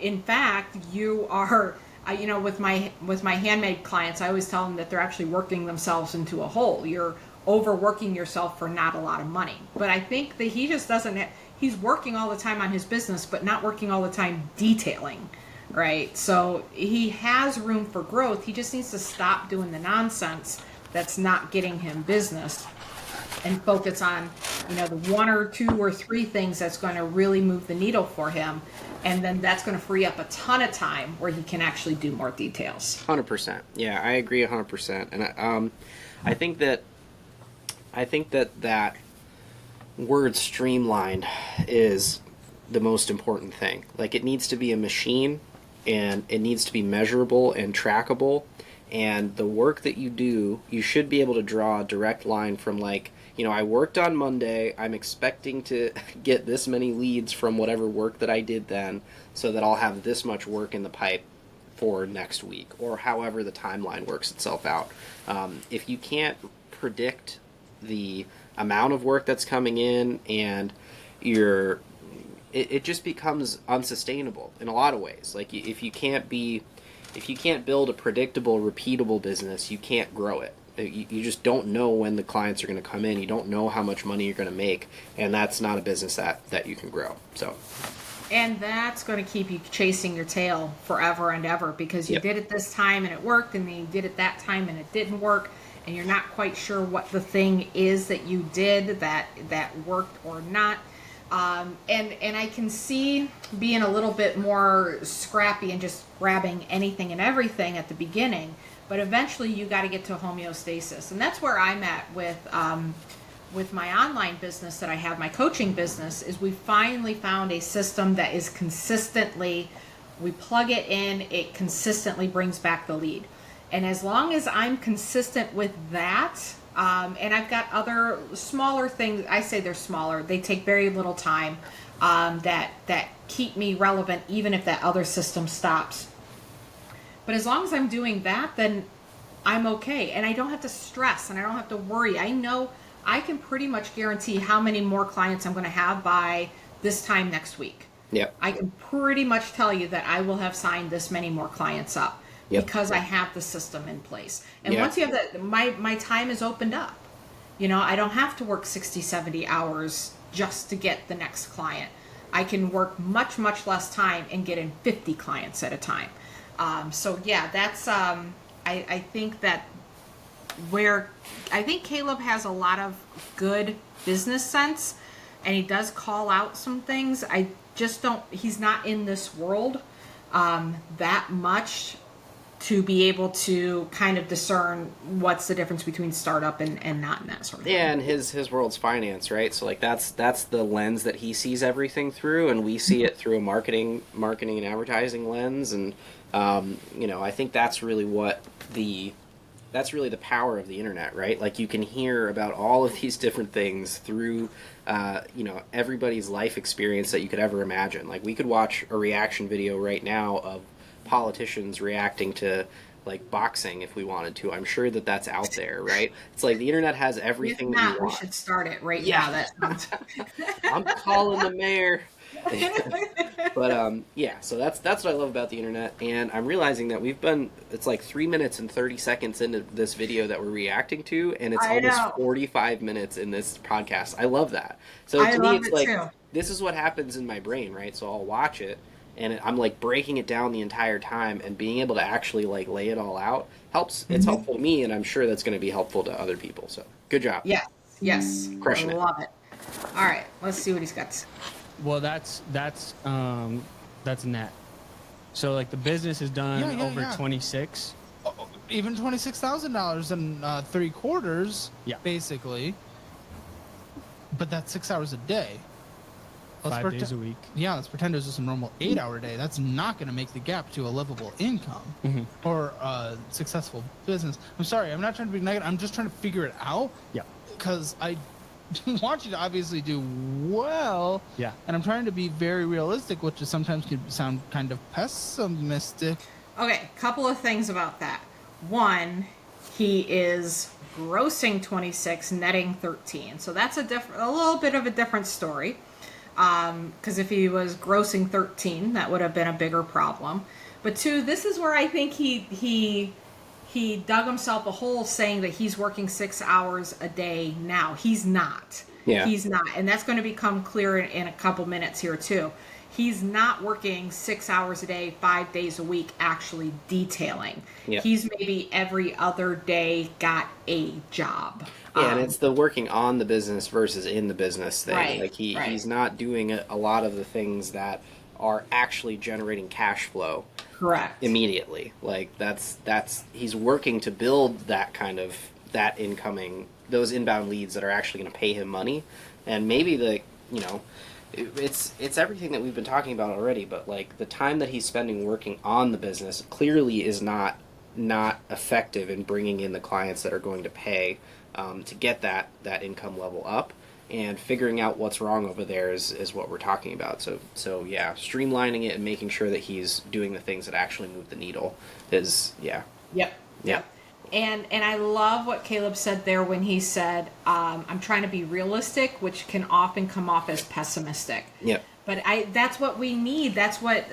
in fact, you are, you know, with my handmade clients, I always tell them that they're actually working themselves into a hole. You're overworking yourself for not a lot of money. But I think that he just doesn't, he's working all the time on his business, but not working all the time detailing, right? So he has room for growth. He just needs to stop doing the nonsense that's not getting him business and focus on, you know, the one or two or three things that's going to really move the needle for him. And then that's going to free up a ton of time where he can actually do more details.
100%. Yeah, I agree 100%. And I think that word streamlined is the most important thing. Like, it needs to be a machine, and it needs to be measurable and trackable. And the work that you do, you should be able to draw a direct line from, like, you know, I worked on Monday, I'm expecting to get this many leads from whatever work that I did then, so that I'll have this much work in the pipe for next week, or however the timeline works itself out. If you can't predict the amount of work that's coming in, and it just becomes unsustainable in a lot of ways. Like, if you can't build a predictable, repeatable business, you can't grow it. You just don't know when the clients are going to come in. You don't know how much money you're going to make, and that's not a business that you can grow. So,
and that's going to keep you chasing your tail forever and ever, because you did it this time and it worked, and then you did it that time and it didn't work, and you're not quite sure what the thing is that you did that worked or not. And I can see being a little bit more scrappy and just grabbing anything and everything at the beginning, but eventually you got to get to homeostasis. And that's where I'm at with my online business that I have, my coaching business, is we finally found a system that is consistently, we plug it in, it consistently brings back the lead. And as long as I'm consistent with that, and I've got other smaller things, I say they're smaller, they take very little time, that keep me relevant even if that other system stops. But as long as I'm doing that, then I'm okay. And I don't have to stress and I don't have to worry. I know I can pretty much guarantee how many more clients I'm going to have by this time next week.
Yep.
I can pretty much tell you that I will have signed this many more clients up. Yep. Because I have the system in place. And once you have that, my time is opened up. You know, I don't have to work 60, 70 hours just to get the next client. I can work much, much less time and get in 50 clients at a time. So yeah, that's, I think that I think Caleb has a lot of good business sense, and he does call out some things. I just don't, he's not in this world that much to be able to kind of discern what's the difference between startup and not in that sort of thing.
Yeah, and his world's finance, right? So like that's the lens that he sees everything through, and we see it through a marketing and advertising lens. And you know, I think that's really the power of the internet, right? Like you can hear about all of these different things through you know, everybody's life experience that you could ever imagine. Like we could watch a reaction video right now of politicians reacting to like boxing if we wanted to. I'm sure that that's out there, right? It's like the internet has everything
If
that
not,
you
we
want.
should start it right
Yeah.
now. That sounds.
I'm calling the mayor. But yeah, so that's what I love about the internet, and I'm realizing that it's like 3 minutes and 30 seconds into this video that we're reacting to, and it's
I
almost
know.
45 minutes in this podcast. I love that. So
I
to me,
love
it's
it
like
too.
this is what happens in my brain, right? So I'll watch it, and I'm like breaking it down the entire time, and being able to actually like lay it all out helps. It's helpful to me, and I'm sure that's going to be helpful to other people. So good job.
Yes, yes,
Crushing
I
it.
love it. All right, let's see what he's got.
Well, that's net. So like the business is done
Yeah,
over
yeah.
26.
Even $26,000 in 3 quarters,
Yeah.
basically. But that's 6 hours a day.
5 days a week.
Yeah, let's pretend it was just a normal 8-hour day. That's not going to make the gap to a livable income or a successful business. I'm sorry, I'm not trying to be negative. I'm just trying to figure it out.
Yeah.
Because I want you to obviously do well.
Yeah.
And I'm trying to be very realistic, which is sometimes can sound kind of pessimistic.
Okay, couple of things about that. One, he is grossing 26, netting 13. So that's a little bit of a different story. Because if he was grossing 13, that would have been a bigger problem. But two, this is where I think he dug himself a hole saying that he's working 6 hours a day now. He's not.
Yeah.
He's not. And that's going to become clear in a couple minutes here too. He's not working 6 hours a day, 5 days a week, actually detailing.
Yeah.
He's maybe every other day got a job.
Yeah, and it's the working on the business versus in the business thing.
Right,
Like
right.
he's not doing a lot of the things that are actually generating cash flow
Correct.
immediately. Like that's he's working to build that incoming, those inbound leads that are actually going to pay him money. And maybe it's everything that we've been talking about already, but like the time that he's spending working on the business clearly is not effective in bringing in the clients that are going to pay to get that income level up. And figuring out what's wrong over there is what we're talking about. So yeah, streamlining it and making sure that he's doing the things that actually move the needle is
Yep.
Yeah.
And I love what Caleb said there when he said, I'm trying to be realistic, which can often come off as pessimistic.
Yep.
But that's what we need. That's what,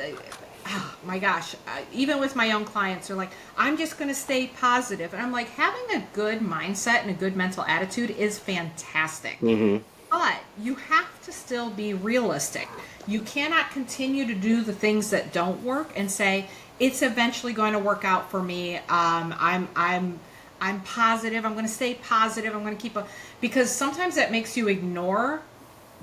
oh my gosh, even with my own clients, they're like, I'm just going to stay positive. And I'm like, having a good mindset and a good mental attitude is fantastic.
Mm-hmm.
But you have to still be realistic. You cannot continue to do the things that don't work and say, it's eventually going to work out for me. I'm positive. I'm going to stay positive. I'm going to because sometimes that makes you ignore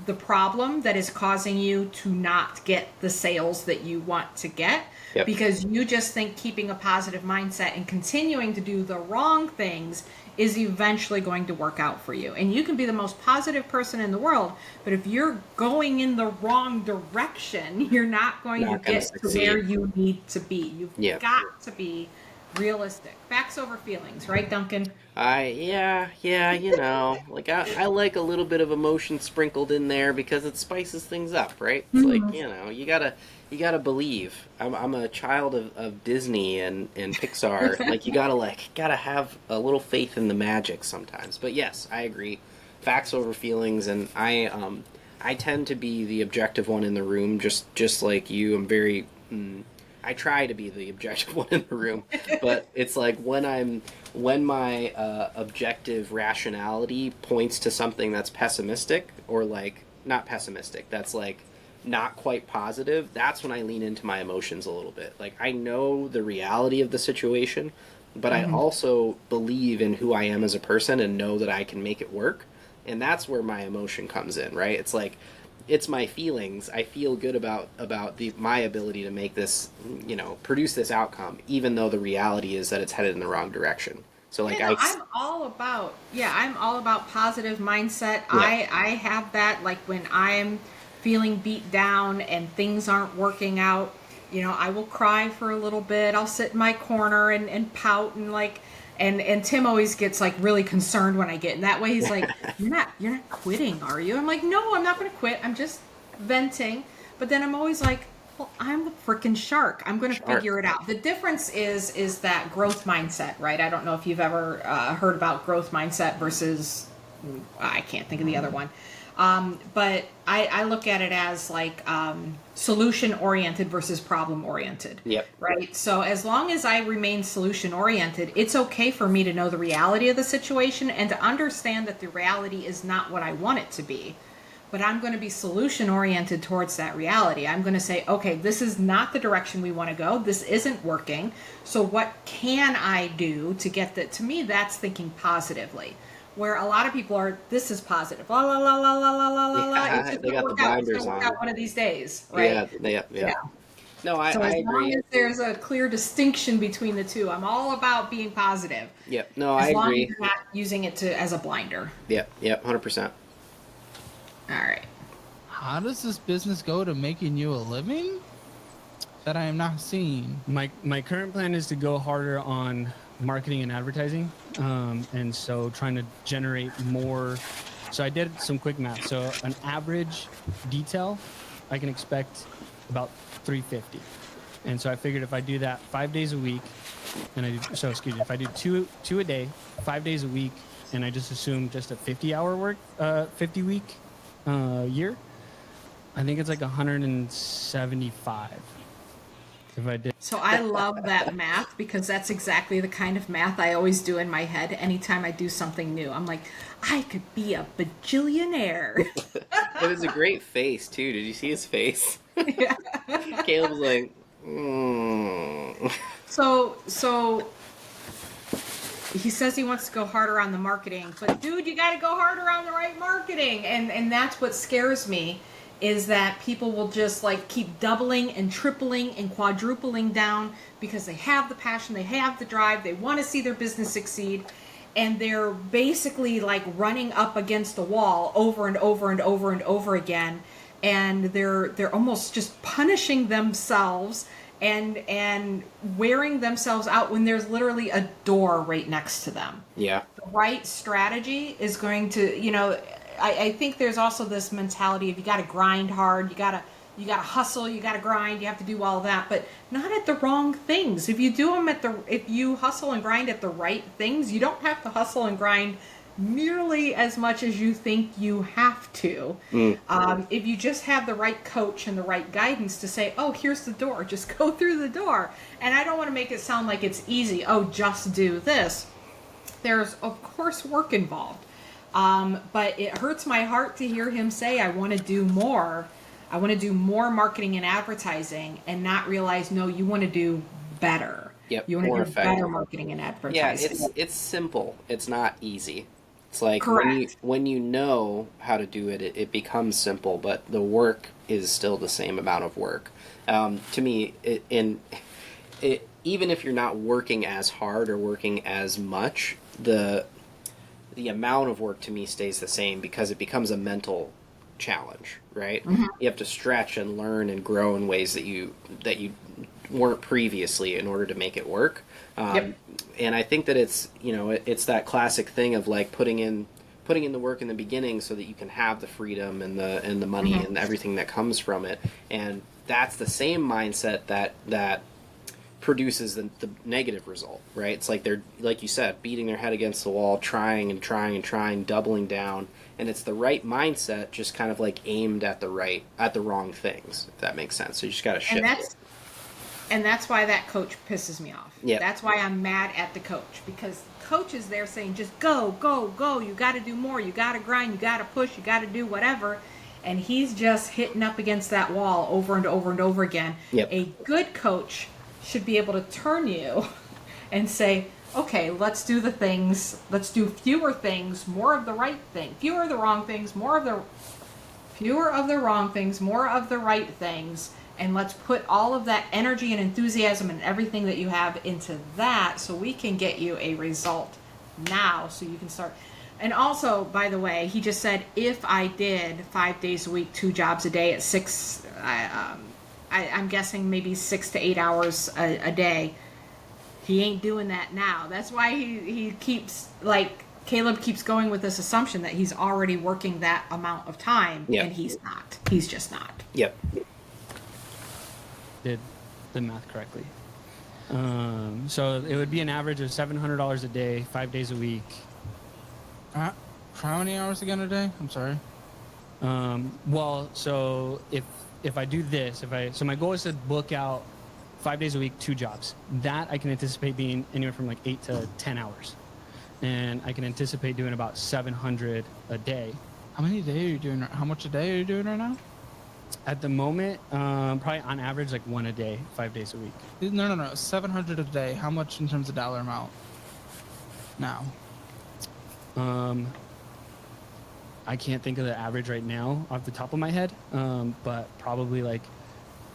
the problem that is causing you to not get the sales that you want to get.
Yep.
Because you just think keeping a positive mindset and continuing to do the wrong things is eventually going to work out for you. And you can be the most positive person in the world, but if you're going in the wrong direction, you're not going to get to where you need to be. You've got to be realistic. Facts over feelings, right, Duncan?
Yeah, you know, like I like a little bit of emotion sprinkled in there because it spices things up, right? It's like, you know, you gotta believe. I'm a child of Disney and Pixar. Like you gotta have a little faith in the magic sometimes. But yes, I agree. Facts over feelings, and I tend to be the objective one in the room, just like you. I'm very I try to be the objective one in the room, but it's like when my objective rationality points to something that's pessimistic or like not pessimistic, that's like not quite positive, that's when I lean into my emotions a little bit. Like I know the reality of the situation, but I also believe in who I am as a person and know that I can make it work. And that's where my emotion comes in, right? It's like it's my feelings. I feel good about my ability to make this, produce this outcome, even though the reality is that it's headed in the wrong direction. So like
I'm all about, I'm all about positive mindset.
Yeah.
I have that, like when I'm feeling beat down and things aren't working out, I will cry for a little bit. I'll sit in my corner and pout and like, and Tim always gets like really concerned when I get in that way. He's like, you're not quitting, are you? I'm like, no, I'm not going to quit. I'm just venting. But then I'm always like, well, I'm the freaking shark. I'm going to figure it out. The difference is that growth mindset, right? I don't know if you've ever heard about growth mindset versus, I can't think of the other one. But I look at it as like solution oriented versus problem oriented.
Yep.
Right. So as long as I remain solution oriented, it's okay for me to know the reality of the situation and to understand that the reality is not what I want it to be. But I'm going to be solution oriented towards that reality. I'm going to say, okay, this is not the direction we want to go. This isn't working. So what can I do to get that? To me, that's thinking positively. Where a lot of people are, this is positive. La la la la la la la la la. It's just
they got the
work out. It's
blinders
gonna work
on.
out one of these days, right?
Yeah. No, I
So as
agree.
long as there's a clear distinction between the two, I'm all about being positive.
Yep. No, I
As long
agree.
as you're not using it as a blinder.
Yep. 100%.
All right.
How does this business go to making you a living that I am not seeing?
My current plan is to go harder on marketing and advertising, and so trying to generate more. So I did some quick math. So an average detail, I can expect about 350, and so I figured if I do that 5 days a week, and if I do two a day, 5 days a week, and I just assume just a 50-hour work, 50-week year, I think it's like 175. If I did.
So I love that math because that's exactly the kind of math I always do in my head anytime I do something new. I'm like, I could be a bajillionaire.
It was a great face too. Did you see his face?
Yeah.
Caleb was like, mm.
So he says he wants to go harder on the marketing, but dude, you got to go harder on the right marketing. And that's what scares me, is that people will just like keep doubling and tripling and quadrupling down because they have the passion, they have the drive, they want to see their business succeed, and they're basically like running up against a wall over and over and over and over again, and they're almost just punishing themselves and wearing themselves out when there's literally a door right next to them.
Yeah.
The right strategy is going to, I think there's also this mentality of you got to grind hard, you got to hustle, you got to grind, you have to do all that, but not at the wrong things. If you hustle and grind at the right things, you don't have to hustle and grind nearly as much as you think you have to. If you just have the right coach and the right guidance to say, oh, here's the door, just go through the door. And I don't want to make it sound like it's easy. Oh, just do this. There's of course work involved. But it hurts my heart to hear him say, I want to do more. I want to do more marketing and advertising, and not realize, no, you want to do better.
Yep,
You want to
more
do
effective.
better marketing and
Yeah,
advertising.
it's simple. It's not easy. It's like
Correct.
when you know how to do it, it becomes simple, but the work is still the same amount of work. To me, even if you're not working as hard or working as much, the amount of work to me stays the same because it becomes a mental challenge, right?
Mm-hmm.
You have to stretch and learn and grow in ways that you weren't previously in order to make it work.
Yep.
And I think that it's that classic thing of like putting in the work in the beginning so that you can have the freedom and the money
Mm-hmm.
and everything that comes from it. And that's the same mindset that produces the negative result, right? It's like they're, like you said, beating their head against the wall, trying and trying and trying, doubling down, and it's the right mindset, just kind of like aimed at the wrong things, if that makes sense. So you just got to shift it.
And that's why that coach pisses me off.
Yep.
That's why I'm mad at the coach, because the coach is there saying, just go, go, go. You got to do more. You got to grind. You got to push. You got to do whatever. And he's just hitting up against that wall over and over and over again.
Yep.
A good coach should be able to turn you and say, okay, let's do the things. Let's do fewer things, more of the right thing. Fewer of the wrong things, more of the... fewer of the wrong things, more of the right things, and let's put all of that energy and enthusiasm and everything that you have into that so we can get you a result now so you can start. And also, by the way, he just said if I did 5 days a week, 2 jobs a day at I'm guessing maybe 6 to 8 hours a day. He ain't doing that now. That's why he keeps, like, Caleb keeps going with this assumption that he's already working that amount of time, and he's not. He's just not.
Yep.
Did the math correctly. So it would be an average of $700 a day, 5 days a week.
How many hours again a day? I'm sorry.
Well, so if I do this, so my goal is to book out 5 days a week, 2 jobs. That I can anticipate being anywhere from like 8 to 10 hours. And I can anticipate doing about 700 a day.
How many a day are you doing? How much a day are you doing right now?
At the moment, probably on average, like 1 a day, 5 days a week.
No. 700 a day. How much in terms of dollar amount? Now.
I can't think of the average right now off the top of my head, but probably like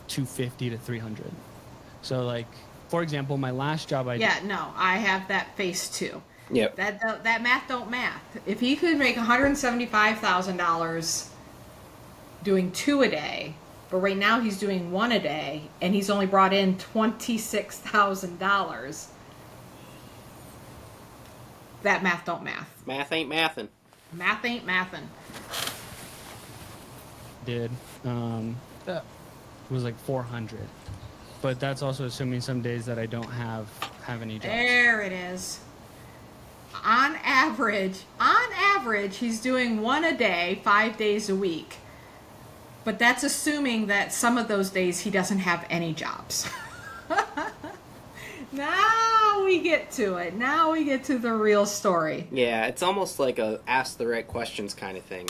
250 to 300. So like, for example, my last job I
I have that face too.
Yep.
That math don't math. If he could make $175,000 doing 2 a day, but right now he's doing 1 a day, and he's only brought in $26,000. That math don't math.
Math ain't mathin'.
Math ain't mathin'.
did was like 400. But that's also assuming some days that I don't have any jobs.
There it is. On average, he's doing 1 a day, 5 days a week. But that's assuming that some of those days he doesn't have any jobs. Now we get to it. Now we get to the real story.
Yeah, it's almost like a ask the right questions kind of thing.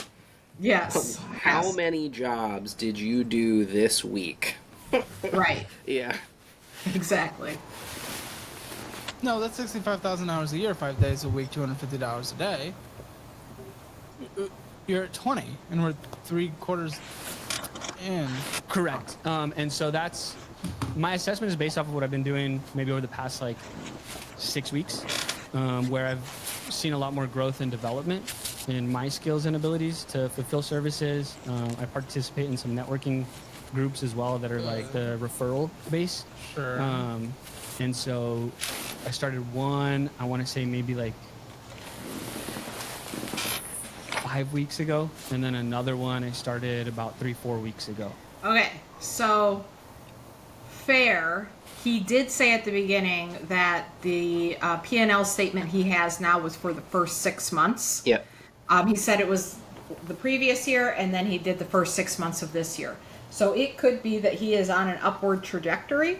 Yes.
How many jobs did you do this week?
Right.
Yeah.
Exactly.
No, that's 65,000 hours a year, 5 days a week, $250 a day. You're at 20, and we're 3/4 in.
Correct. And so that's my assessment is based off of what I've been doing maybe over the past like 6 weeks, where I've seen a lot more growth and development in my skills and abilities to fulfill services. I participate in some networking groups as well that are like the referral base.
Sure.
And so I started one, I want to say maybe like 5 weeks ago, and then another one I started about 3-4 weeks ago.
Okay, so fair. He did say at the beginning that the P&L statement he has now was for the first 6 months.
Yep.
He said it was the previous year, and then he did the first 6 months of this year. So it could be that he is on an upward trajectory.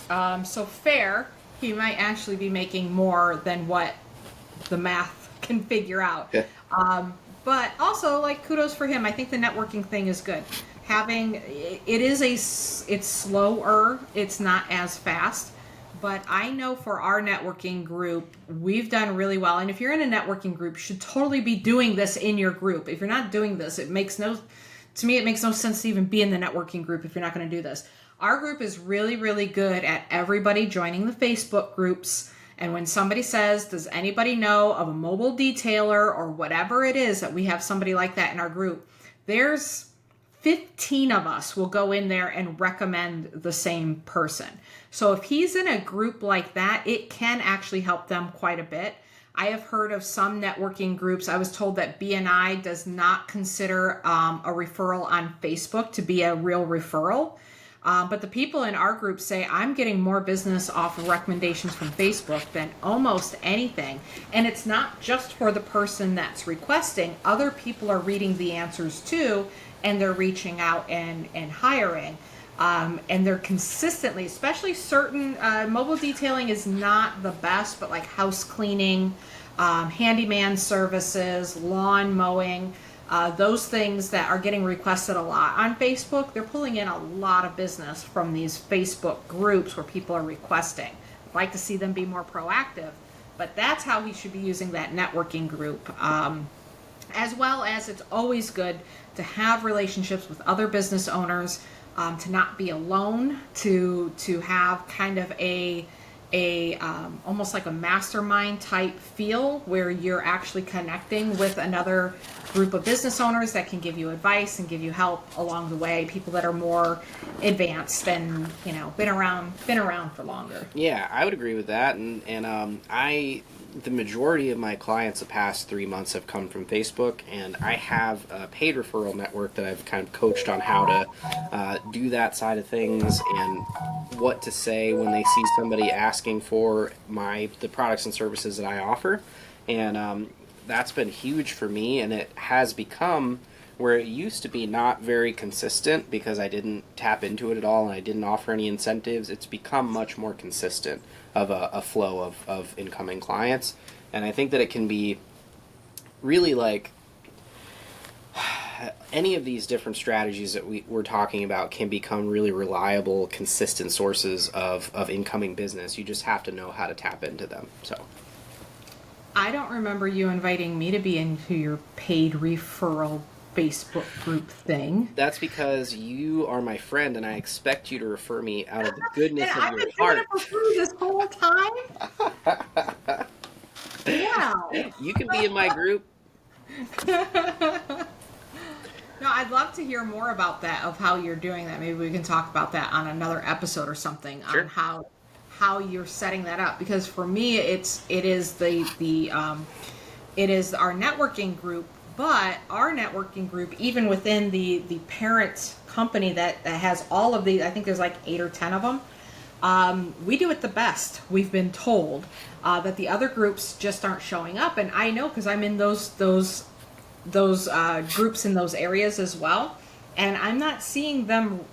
So fair, he might actually be making more than what the math can figure out.
Yeah.
But also, like, kudos for him. I think the networking thing is good. It's slower. It's not as fast. But I know for our networking group, we've done really well. And if you're in a networking group, you should totally be doing this in your group. If you're not doing this, it makes no sense to even be in the networking group if you're not going to do this. Our group is really, really good at everybody joining the Facebook groups. And when somebody says, does anybody know of a mobile detailer or whatever it is that we have somebody like that in our group, there's 15 of us will go in there and recommend the same person. So if he's in a group like that, it can actually help them quite a bit. I have heard of some networking groups. I was told that BNI does not consider a referral on Facebook to be a real referral. But the people in our group say, I'm getting more business off of recommendations from Facebook than almost anything. And it's not just for the person that's requesting. Other people are reading the answers too, and they're reaching out and hiring. And they're consistently, especially certain, mobile detailing is not the best, but like house cleaning, handyman services, lawn mowing, those things that are getting requested a lot on Facebook, they're pulling in a lot of business from these Facebook groups where people are requesting. I'd like to see them be more proactive, but that's how he should be using that networking group. as well as it's always good to have relationships with other business owners, to not be alone, to have kind of a almost like a mastermind type feel where you're actually connecting with another group of business owners that can give you advice and give you help along the way, people that are more advanced and, you know, been around for longer.
Yeah, I would agree with that, and the majority of my clients the past 3 months have come from Facebook, and I have a paid referral network that I've kind of coached on how to do that side of things and what to say when they see somebody asking for the products and services that I offer, and that's been huge for me, and it has become where it used to be not very consistent because I didn't tap into it at all and I didn't offer any incentives. It's become much more consistent of a flow of incoming clients. And I think that it can be really like any of these different strategies that we're talking about can become really reliable, consistent sources of incoming business. You just have to know how to tap into them. So
I don't remember you inviting me to be into your paid referral Facebook group thing.
that's because you are my friend, and I expect you to refer me out of the goodness
And
of
I've
your
been
heart.
doing it for free this whole time. Wow.
You can be in my group.
No, I'd love to hear more about that, of how you're doing that. Maybe we can talk about that on another episode or something,
Sure.
on how you're setting that up. Because for me, it is it is our networking group, but our networking group, even within the parent company that has all of these, I think there's like 8 or 10 of them. We do it the best. We've been told that the other groups just aren't showing up, and I know because I'm in those groups in those areas as well, and I'm not seeing them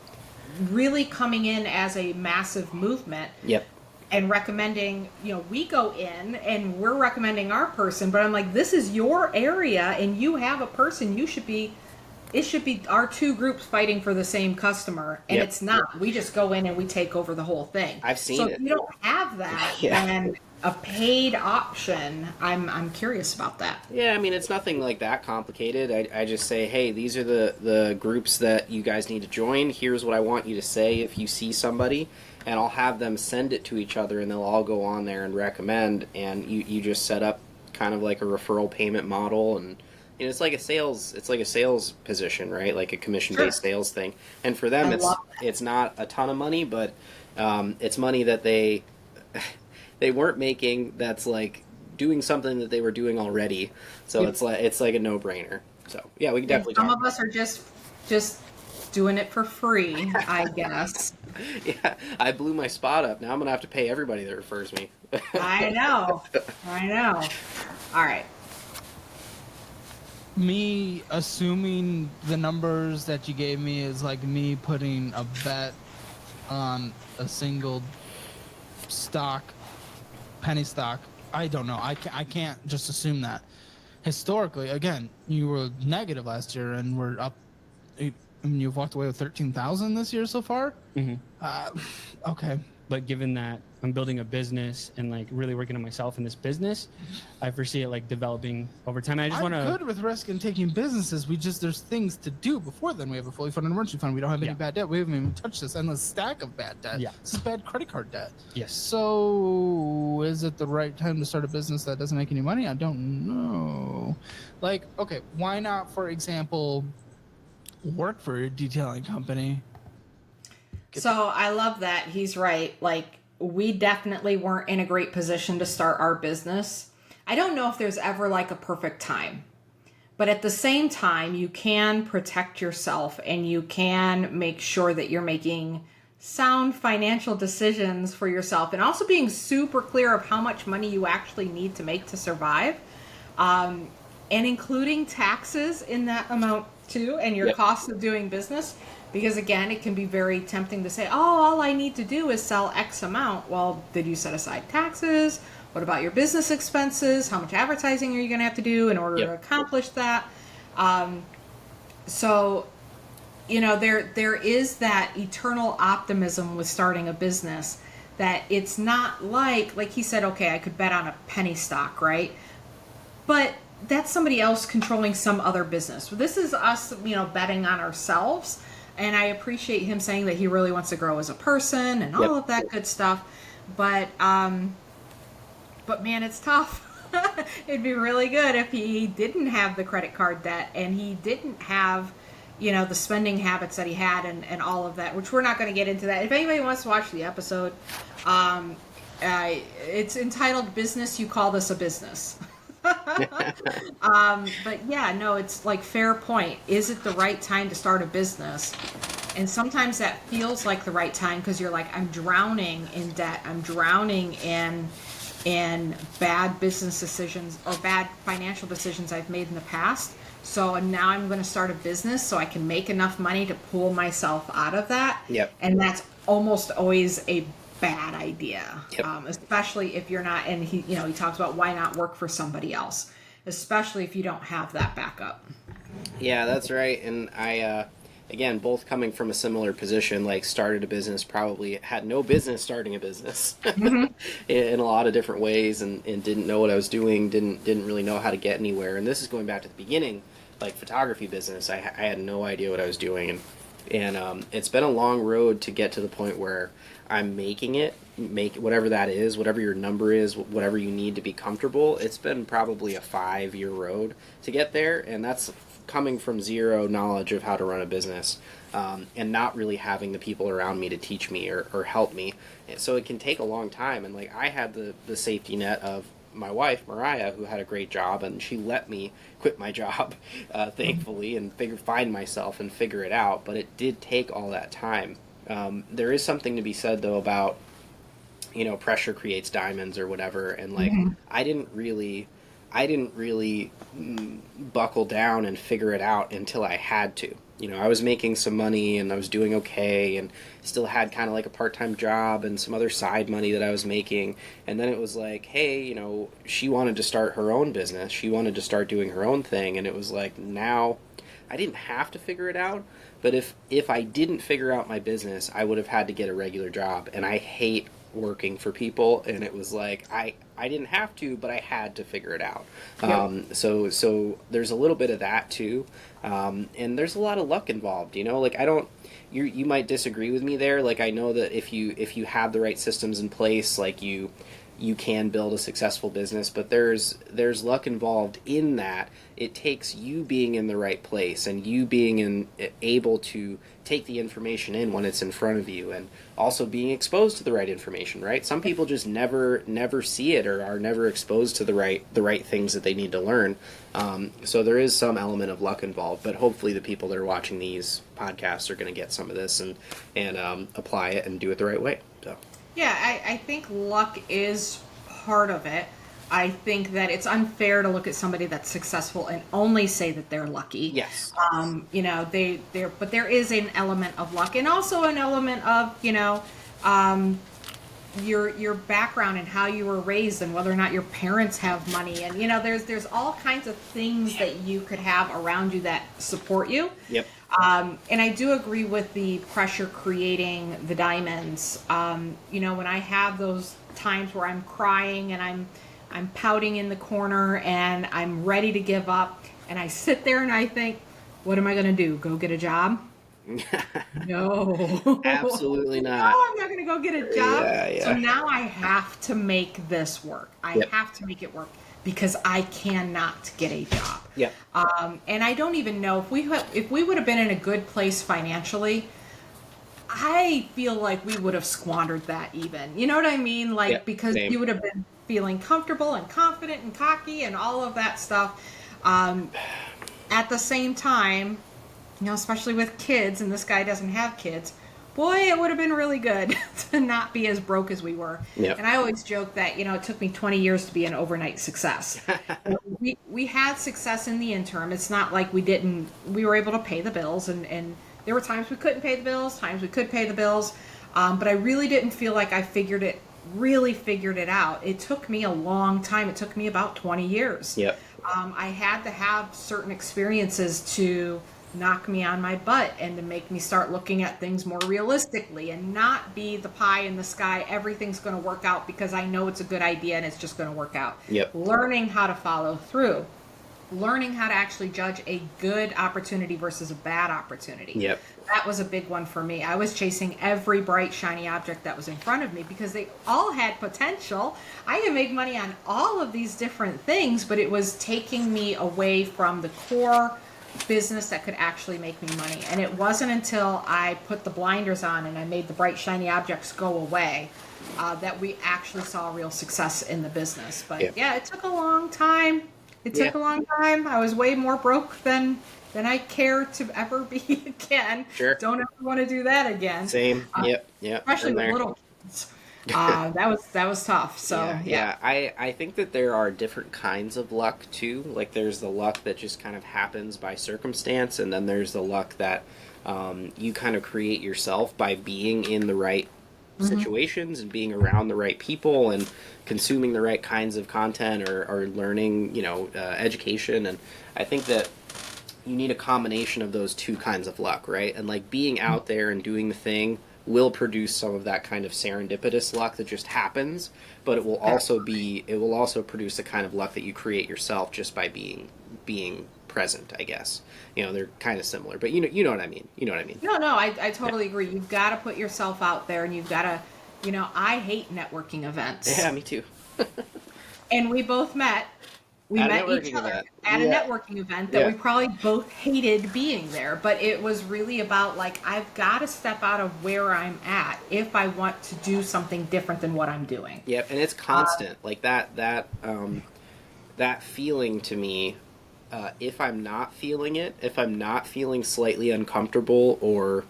really coming in as a massive movement.
Yep.
And recommending, you know, we go in and we're recommending our person, but I'm like, this is your area and you have a person. It should be our two groups fighting for the same customer, and
Yep.
it's not. We just go in and we take over the whole thing.
I've seen
so
it.
if you don't have that,
Yeah.
then a paid option, I'm curious about that.
Yeah, I mean, it's nothing like that complicated. I just say, hey, these are the groups that you guys need to join. Here's what I want you to say if you see somebody, and I'll have them send it to each other, and they'll all go on there and recommend, and you just set up kind of like a referral payment model, and you know, it's like a sales position, right? Like a commission-based sales thing. And for them, it's not a ton of money, but it's money that they weren't making. That's like doing something that they were doing already. So it's like a no-brainer. So yeah, we can definitely
Some
talk.
of us are just doing it for free, I guess.
Yeah, I blew my spot up. Now I'm gonna have to pay everybody that refers me.
I know. All right.
Me assuming the numbers that you gave me is like me putting a bet on a single stock, penny stock. I don't know. I can't just assume that. Historically, again, you were negative last year, and we're up. I mean, you've walked away with 13,000 this year so far.
Mm-hmm.
Okay.
But given that I'm building a business and like really working on myself in this business, I foresee it like developing over time. I just
I'm
want to.
good with risk and taking businesses. There's things to do before then. We have a fully funded emergency fund. We don't have any bad debt. We haven't even touched this endless stack of bad debt.
Yeah.
This is bad credit card debt.
Yes.
So is it the right time to start a business that doesn't make any money? I don't know. Like, okay, why not, for example, work for a detailing company?
So I love that. He's right. Like, we definitely weren't in a great position to start our business. I don't know if there's ever like a perfect time, but at the same time, you can protect yourself and you can make sure that you're making sound financial decisions for yourself, and also being super clear of how much money you actually need to make to survive, and including taxes in that amount too, and your cost of doing business. Because again, it can be very tempting to say, oh, all I need to do is sell X amount. Well, did you set aside taxes? What about your business expenses? How much advertising are you going to have to do in order to accomplish that? So, you know, there is that eternal optimism with starting a business, that it's not like he said, okay, I could bet on a penny stock, right? But that's somebody else controlling some other business. This is us, betting on ourselves. And I appreciate him saying that he really wants to grow as a person and all of that good stuff. But man, it's tough. It'd be really good if he didn't have the credit card debt and he didn't have, the spending habits that he had and all of that, which we're not going to get into that. If anybody wants to watch the episode, it's entitled Business, You Call This a Business. But yeah, no, it's like fair point. Is it the right time to start a business? And sometimes that feels like the right time because you're like, I'm drowning in debt. I'm drowning in bad business decisions or bad financial decisions I've made in the past. So now I'm going to start a business so I can make enough money to pull myself out of that.
Yep.
And that's almost always a bad idea,
Yep.
Especially if you're not, and he talks about why not work for somebody else, especially if you don't have that backup.
Yeah, that's right. And I, again, both coming from a similar position, like started a business, probably had no business starting a business in a lot of different ways, and didn't know what I was doing, didn't really know how to get anywhere. And this is going back to the beginning, like photography business. I had no idea what I was doing, and it's been a long road to get to the point where I'm making it, make whatever that is, whatever your number is, whatever you need to be comfortable. It's been probably a 5-year road to get there, and that's coming from zero knowledge of how to run a business, and not really having the people around me to teach me or help me. And so it can take a long time. And like I had the safety net of my wife, Mariah, who had a great job, and she let me quit my job, thankfully, and find myself and figure it out. But it did take all that time. There is something to be said, though, about, pressure creates diamonds or whatever. And like, I didn't really buckle down and figure it out until I had to. I was making some money and I was doing okay and still had kind of like a part-time job and some other side money that I was making. And then it was like, hey, she wanted to start her own business. She wanted to start doing her own thing. And it was like, now I didn't have to figure it out. But if I didn't figure out my business, I would have had to get a regular job. And I hate working for people, and it was like I didn't have to, but I had to figure it out. So there's a little bit of that too, and there's a lot of luck involved. Like you might disagree with me there. Like I know that if you have the right systems in place, like you can build a successful business, but there's luck involved in that. It takes you being in the right place and you being able to take the information in when it's in front of you, and also being exposed to the right information, right? Some people just never see it or are never exposed to the right things that they need to learn. So there is some element of luck involved, but hopefully the people that are watching these podcasts are going to get some of this and apply it and do it the right way. So.
Yeah, I think luck is part of it. I think that it's unfair to look at somebody that's successful and only say that they're lucky.
Yes.
But there is an element of luck, and also an element of, your background and how you were raised and whether or not your parents have money. And, there's all kinds of things that you could have around you that support you.
Yep.
And I do agree with the pressure creating the diamonds. When I have those times where I'm crying and I'm pouting in the corner and I'm ready to give up, and I sit there and I think, what am I going to do? Go get a job? No.
Absolutely not.
No, I'm not going to go get a job.
Yeah.
So now I have to make this work. I have to make it work because I cannot get a job.
Yeah.
And I don't even know if we would have been in a good place financially, I feel like we would have squandered that even. You know what I mean? Like, because
same.
you would have been feeling comfortable and confident and cocky and all of that stuff. At the same time, especially with kids, and this guy doesn't have kids, boy, it would have been really good to not be as broke as we were.
Yep.
And I always joke that, it took me 20 years to be an overnight success. we had success in the interim. It's not like we were able to pay the bills, and there were times we couldn't pay the bills, times we could pay the bills. But I really didn't feel like I figured it out. It took me a long time. It took me about 20 years.
Yep.
I had to have certain experiences to knock me on my butt and to make me start looking at things more realistically and not be the pie in the sky. Everything's going to work out because I know it's a good idea and it's just going to work out.
Yep.
Learning how to follow through. learning how to actually judge a good opportunity versus a bad opportunity.
Yep.
That was a big one for me. I was chasing every bright, shiny object that was in front of me because they all had potential. I could make money on all of these different things, but it was taking me away from the core business that could actually make me money. And it wasn't until I put the blinders on and I made the bright, shiny objects go away that we actually saw real success in the business. But yeah, it took a long time. It took a long time. I was way more broke than I care to ever be again.
Sure.
Don't ever want to do that again.
Same. Yep.
Especially with little kids. That was tough. So yeah.
I think that there are different kinds of luck too. Like there's the luck that just kind of happens by circumstance, and then there's the luck that you kind of create yourself by being in the right situations and being around the right people and consuming the right kinds of content or learning, education. And I think that you need a combination of those two kinds of luck, right? And like being out there and doing the thing will produce some of that kind of serendipitous luck that just happens, but it will also produce the kind of luck that you create yourself just by being present, I guess. They're kind of similar, but you know what I mean. You know what I mean?
No, I totally agree. You've got to put yourself out there, and you've got to, I hate networking events.
Yeah, me too.
And we both met. We met each other at a networking event that we probably both hated being there, but it was really about like, I've got to step out of where I'm at if I want to do something different than what I'm doing.
Yep, and it's constant. Like that feeling to me, if I'm not feeling it, if I'm not feeling slightly uncomfortable or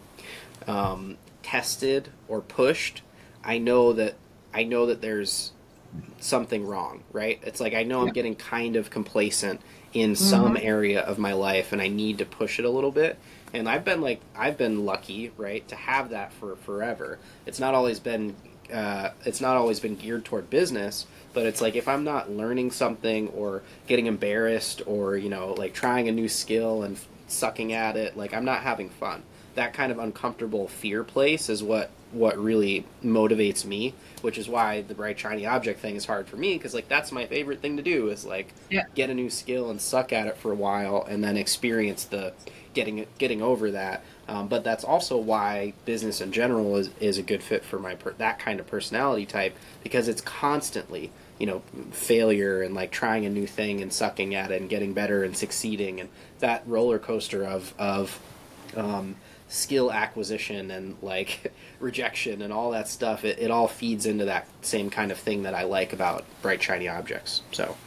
tested or pushed, I know that there's something wrong, right? It's like I know I'm getting kind of complacent in some area of my life, and I need to push it a little bit. And I've been lucky, right, to have that for forever. It's not always been geared toward business, but it's like if I'm not learning something or getting embarrassed or like trying a new skill and sucking at it, like I'm not having fun. That kind of uncomfortable fear place is what really motivates me, which is why the bright shiny object thing is hard for me, because like that's my favorite thing to do is like get a new skill and suck at it for a while and then experience the getting over that. But that's also why business in general is a good fit for that kind of personality type, because it's constantly failure and like trying a new thing and sucking at it and getting better and succeeding, and that roller coaster of skill acquisition and like rejection and all that stuff, it all feeds into that same kind of thing that I like about bright shiny objects. So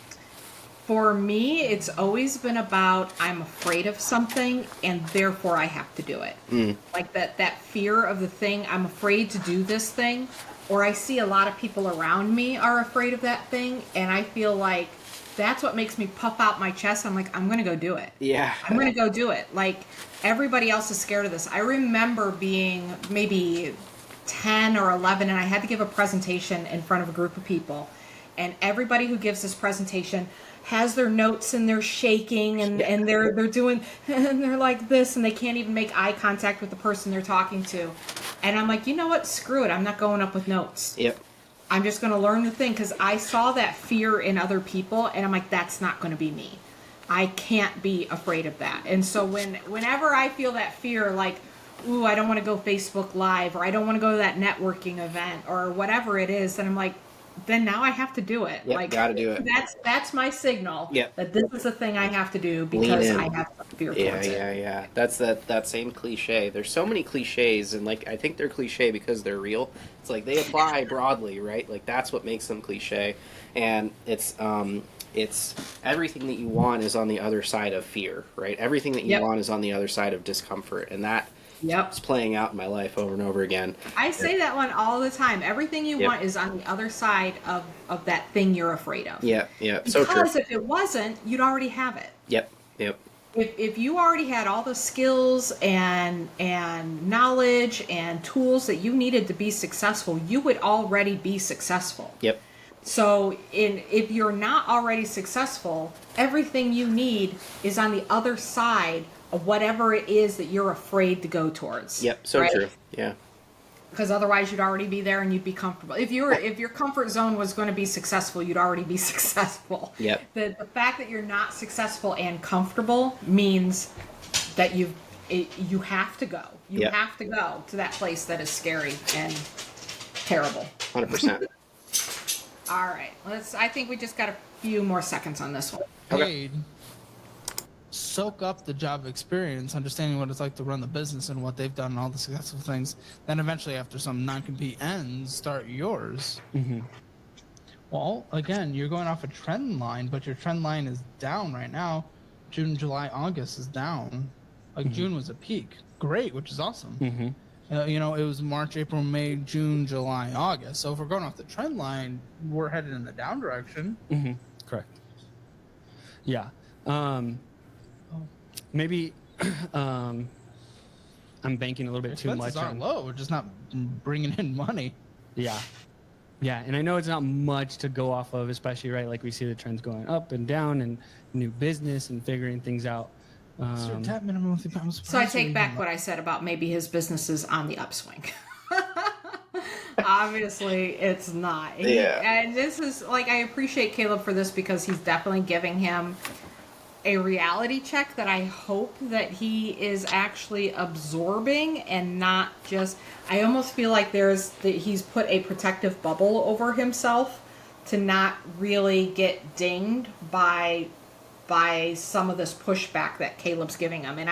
for me, it's always been about I'm afraid of something and therefore I have to do it. Like that fear of the thing, I'm afraid to do this thing, or I see a lot of people around me are afraid of that thing, and I feel like that's what makes me puff out my chest. I'm like, I'm going to go do it.
Yeah.
I'm going to go do it. Like, everybody else is scared of this. I remember being maybe 10 or 11, and I had to give a presentation in front of a group of people. And everybody who gives this presentation has their notes and they're shaking and they're doing, and they're like this, and they can't even make eye contact with the person they're talking to. And I'm like, you know what? Screw it. I'm not going up with notes.
Yep.
I'm just going to learn the thing, because I saw that fear in other people, and I'm like, that's not going to be me. I can't be afraid of that. And so whenever I feel that fear, like, ooh, I don't want to go Facebook Live, or I don't want to go to that networking event, or whatever it is, then I'm like, then now I have to do it.
Yep,
like,
gotta do it.
That's my signal that this is the thing I have to do,
Lean
because
in.
I have fear towards it.
Yeah. That's that same cliche. There's so many cliches, and like I think they're cliche because they're real. It's like they apply broadly, right? Like that's what makes them cliche, and it's everything that you want is on the other side of fear, right? Everything that you want is on the other side of discomfort, and that is playing out in my life over and over again.
I say that one all the time. Everything you want is on the other side of that thing you're afraid of.
Yeah. So true.
Because if it wasn't, you'd already have it.
Yep.
If you already had all the skills and knowledge and tools that you needed to be successful, you would already be successful.
Yep.
So if you're not already successful, everything you need is on the other side of whatever it is that you're afraid to go towards.
Yep. So
right?
true. Yeah.
because otherwise you'd already be there and you'd be comfortable. If your comfort zone was going to be successful, you'd already be successful.
Yep.
The fact that you're not successful and comfortable means that you have to go. You
Yep.
have to go to that place that is scary and terrible.
100%.
All right, I think we just got a few more seconds on this one.
Paid, soak up the job experience, understanding what it's like to run the business and what they've done and all the successful things. Then eventually, after some non-compete ends, start yours.
Mm-hmm.
Well, again, you're going off a trend line, but your trend line is down right now. June, July, August is down. Like June was a peak. Great, which is awesome.
Mm-hmm.
It was March, April, May, June, July, August. So if we're going off the trend line, we're headed in the down direction.
Mm-hmm. Correct. Yeah. Maybe I'm banking a little bit too much
Expenses aren't
on.
low. We're just not bringing in money.
Yeah. Yeah, and I know it's not much to go off of, especially right, like we see the trends going up and down, and new business and figuring things out.
Tap minimum monthly payments.
So I take back what I said about maybe his business is on the upswing. Obviously, it's not. And this is like, I appreciate Caleb for this because he's definitely giving him a reality check that I hope that he is actually absorbing and not just. I almost feel like he's put a protective bubble over himself to not really get dinged by some of this pushback that Caleb's giving him. And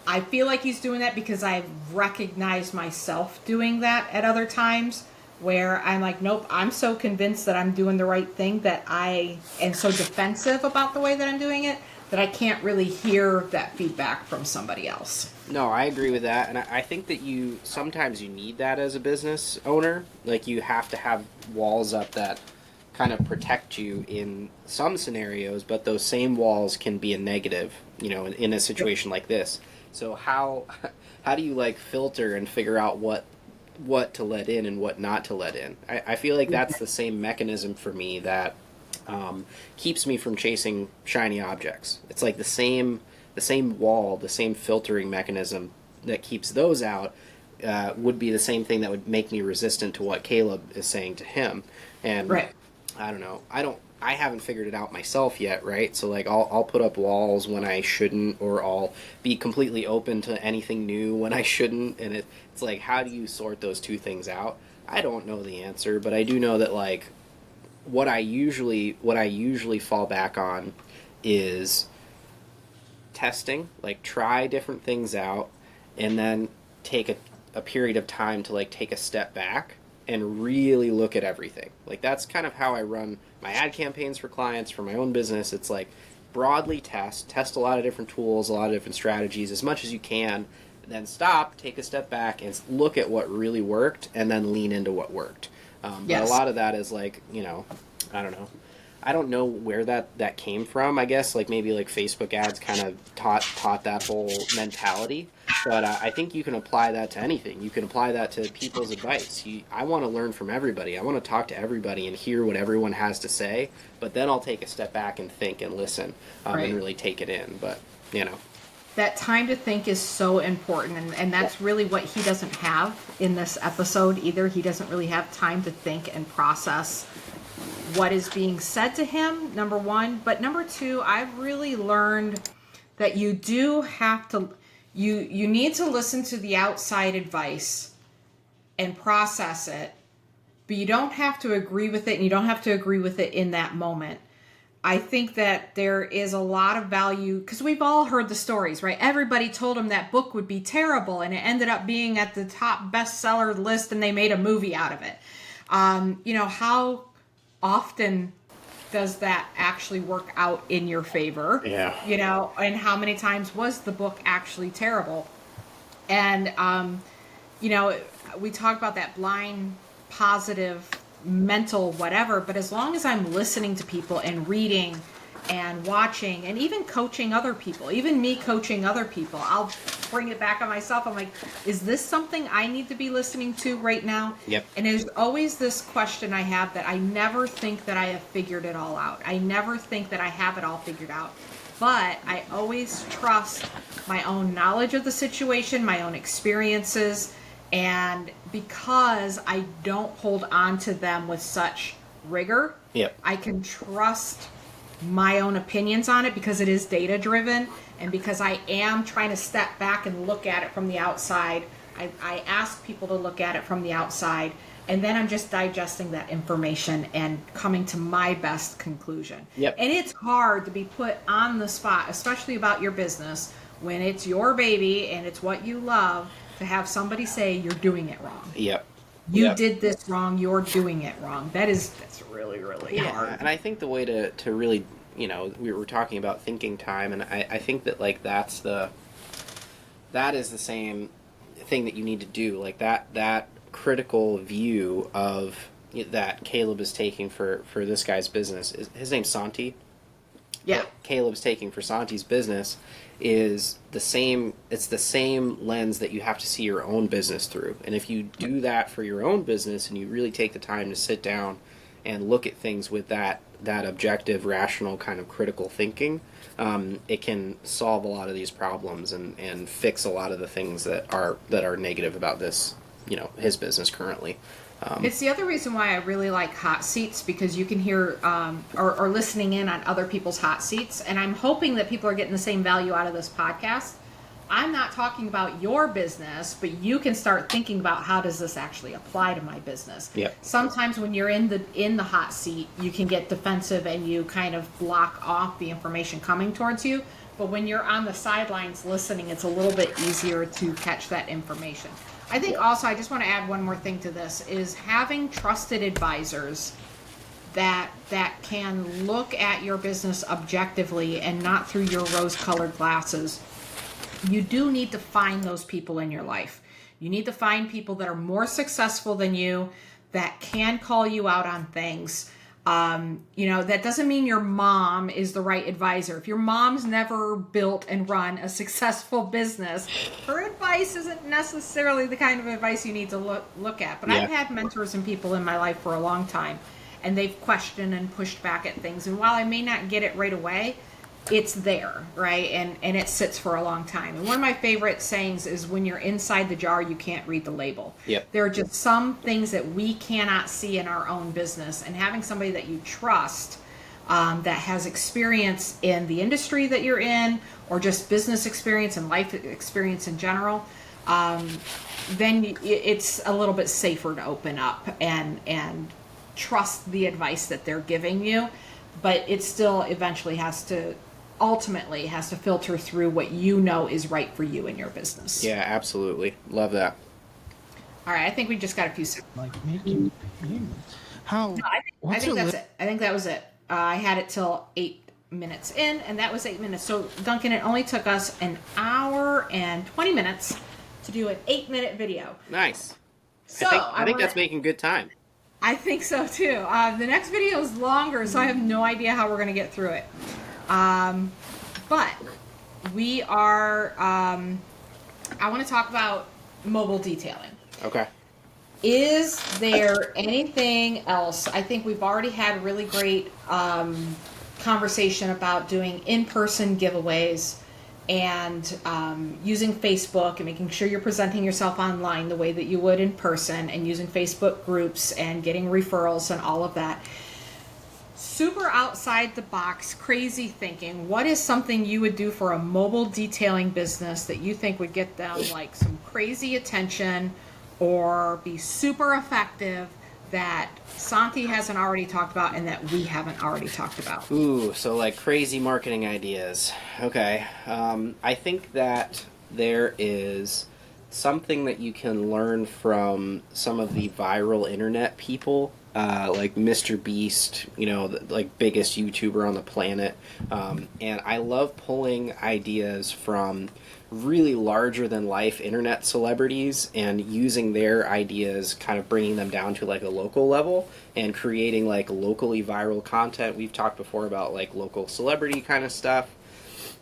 I feel like he's doing that because I've recognized myself doing that at other times where I'm like, nope, I'm so convinced that I'm doing the right thing that I am so defensive about the way that I'm doing it that I can't really hear that feedback from somebody else.
No, I agree with that, and I think that sometimes you need that as a business owner. Like, you have to have walls up that kind of protect you in some scenarios, but those same walls can be a negative, in a situation like this. So how do you like filter and figure out what to let in and what not to let in? I feel like that's the same mechanism for me that keeps me from chasing shiny objects. It's like the same wall, the same filtering mechanism that keeps those out would be the same thing that would make me resistant to what Caleb is saying to him. And
right.
I don't know. I haven't figured it out myself yet, right? So like I'll put up walls when I shouldn't, or I'll be completely open to anything new when I shouldn't, and it's like, how do you sort those two things out? I don't know the answer, but I do know that like what I usually fall back on is testing, like try different things out and then take a period of time to like take a step back and really look at everything. Like that's kind of how I run my ad campaigns for clients, for my own business. It's like broadly test a lot of different tools, a lot of different strategies as much as you can, then stop, take a step back and look at what really worked and then lean into what worked. But a lot of that is like, I don't know. I don't know where that came from. I guess like maybe like Facebook ads kind of taught that whole mentality. But I think you can apply that to anything. You can apply that to people's advice. I want to learn from everybody. I want to talk to everybody and hear what everyone has to say. But then I'll take a step back and think and listen and really take it in. But,
That time to think is so important. And that's really what he doesn't have in this episode either. He doesn't really have time to think and process what is being said to him, number one. But number two, I've really learned that you do have to, you need to listen to the outside advice and process it, but you don't have to agree with it, and you don't have to agree with it in that moment. I think that there is a lot of value, because we've all heard the stories, right? Everybody told him that book would be terrible, and it ended up being at the top bestseller list, and they made a movie out of it. How often does that actually work out in your favor?
Yeah.
And how many times was the book actually terrible? And, we talk about that blind, positive, mental, whatever, but as long as I'm listening to people and reading and watching and even coaching other people, even me coaching other people, I'll bring it back on myself. I'm like, is this something I need to be listening to right now?
Yep.
And there's always this question I have that I never think that I have figured it all out. I never think that I have it all figured out. But I always trust my own knowledge of the situation, my own experiences, And because I don't hold on to them with such rigor,
Yep.
I can trust my own opinions on it because it is data driven, and because I am trying to step back and look at it from the outside. I ask people to look at it from the outside, and then I'm just digesting that information and coming to my best conclusion.
Yep.
And it's hard to be put on the spot, especially about your business, when it's your baby and it's what you love, to have somebody say you're doing it wrong.
Yep.
You
Yep.
did this wrong, you're doing it wrong. That's really, really hard.
And I think the way to really, we were talking about thinking time, and I think that like that is the same thing that you need to do, like that critical view of that Caleb is taking for this guy's business. His name's Santi.
Yeah.
What Caleb's taking for Santi's business is the same. It's the same lens that you have to see your own business through. And if you do that for your own business, and you really take the time to sit down and look at things with that objective, rational kind of critical thinking, it can solve a lot of these problems and fix a lot of the things that are negative about this, his business currently.
It's the other reason why I really like hot seats, because you can hear or listening in on other people's hot seats. And I'm hoping that people are getting the same value out of this podcast. I'm not talking about your business, but you can start thinking about, how does this actually apply to my business?
Yep.
Sometimes when you're in the hot seat, you can get defensive and you kind of block off the information coming towards you. But when you're on the sidelines listening, it's a little bit easier to catch that information. I think also, I just want to add one more thing to this, is having trusted advisors that can look at your business objectively and not through your rose-colored glasses. You do need to find those people in your life. You need to find people that are more successful than you, that can call you out on things. That doesn't mean your mom is the right advisor. If your mom's never built and run a successful business, her advice isn't necessarily the kind of advice you need to look at. But yeah. I've had mentors and people in my life for a long time, and they've questioned and pushed back at things. And while I may not get it right away, it's there, right? And it sits for a long time. And one of my favorite sayings is, when you're inside the jar, you can't read the label.
Yep.
There are just some things that we cannot see in our own business, and having somebody that you trust that has experience in the industry that you're in, or just business experience and life experience in general, then it's a little bit safer to open up and trust the advice that they're giving you. But it still ultimately has to filter through what you know is right for you in your business.
Yeah, absolutely. Love that.
All right, I think we just got a few seconds.
Like making payments. How?
No, I think that's it. I think that was it. I had it till 8 minutes in, and that was 8 minutes. So, Duncan, it only took us an hour and 20 minutes to do an 8-minute video.
Nice.
So
I think that's making good time.
I think so too. The next video is longer, so I have no idea how we're going to get through it. But we are, I want to talk about mobile detailing.
Okay.
Is there anything else? I think we've already had a really great conversation about doing in-person giveaways and using Facebook and making sure you're presenting yourself online the way that you would in person, and using Facebook groups and getting referrals and all of that. Super outside the box, crazy thinking. What is something you would do for a mobile detailing business that you think would get them like some crazy attention or be super effective, that Santi hasn't already talked about and that we haven't already talked about?
Ooh, so like crazy marketing ideas. Okay. I think that there is something that you can learn from some of the viral internet people, like Mr. Beast, like biggest YouTuber on the planet. And I love pulling ideas from really larger than life internet celebrities and using their ideas, kind of bringing them down to like a local level and creating like locally viral content. We've talked before about like local celebrity kind of stuff.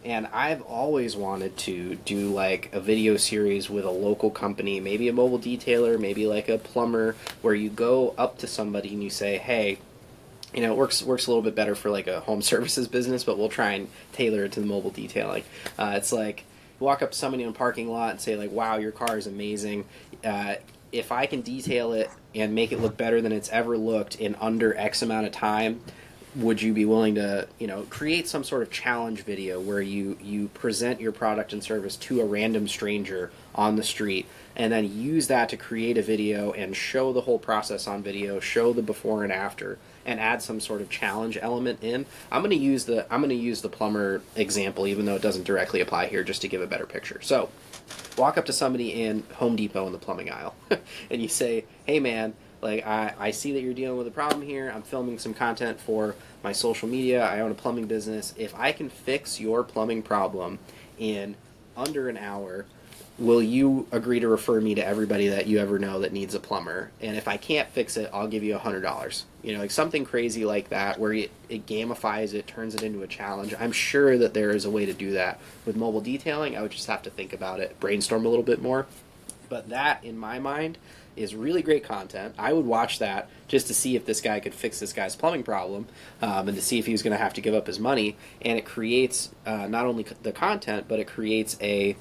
And I've always wanted to do like a video series with a local company, maybe a mobile detailer, maybe like a plumber, where you go up to somebody and you say, hey, it works a little bit better for like a home services business, but we'll try and tailor it to the mobile detailing. It's like, walk up to somebody in a parking lot and say like, wow, your car is amazing. If I can detail it and make it look better than it's ever looked in under X amount of time, would you be willing to, create some sort of challenge video where you present your product and service to a random stranger on the street, and then use that to create a video and show the whole process on video, show the before and after, and add some sort of challenge element in? I'm going to use the plumber example, even though it doesn't directly apply here, just to give a better picture. So, walk up to somebody in Home Depot in the plumbing aisle, and you say, "Hey, man. Like, I see that you're dealing with a problem here. I'm filming some content for my social media. I own a plumbing business. If I can fix your plumbing problem in under an hour, will you agree to refer me to everybody that you ever know that needs a plumber? And if I can't fix it, I'll give you $100. Like something crazy like that, where it gamifies it, turns it into a challenge. I'm sure that there is a way to do that with mobile detailing. I would just have to think about it, brainstorm a little bit more. But that, in my mind, is really great content. I would watch that just to see if this guy could fix this guy's plumbing problem, and to see if he was going to have to give up his money. And it creates not only the content, but it creates a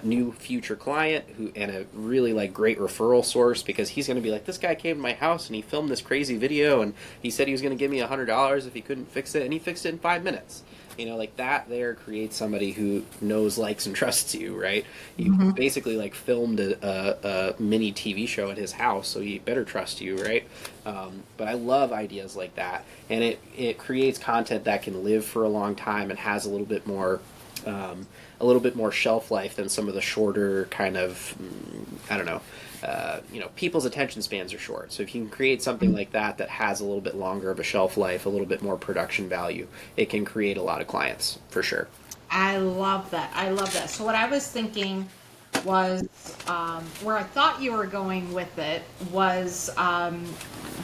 new future client and a really like great referral source, because he's going to be like, this guy came to my house and he filmed this crazy video and he said he was going to give me $100 if he couldn't fix it, and he fixed it in 5 minutes. Like that there creates somebody who knows, likes, and trusts you, right? You basically like filmed a mini TV show at his house, so he better trust you, right? But I love ideas like that, and it creates content that can live for a long time and has a little bit more shelf life than some of the shorter kind of, I don't know, people's attention spans are short. So if you can create something like that has a little bit longer of a shelf life, a little bit more production value, it can create a lot of clients for sure.
I love that. So what I was thinking was, where I thought you were going with it was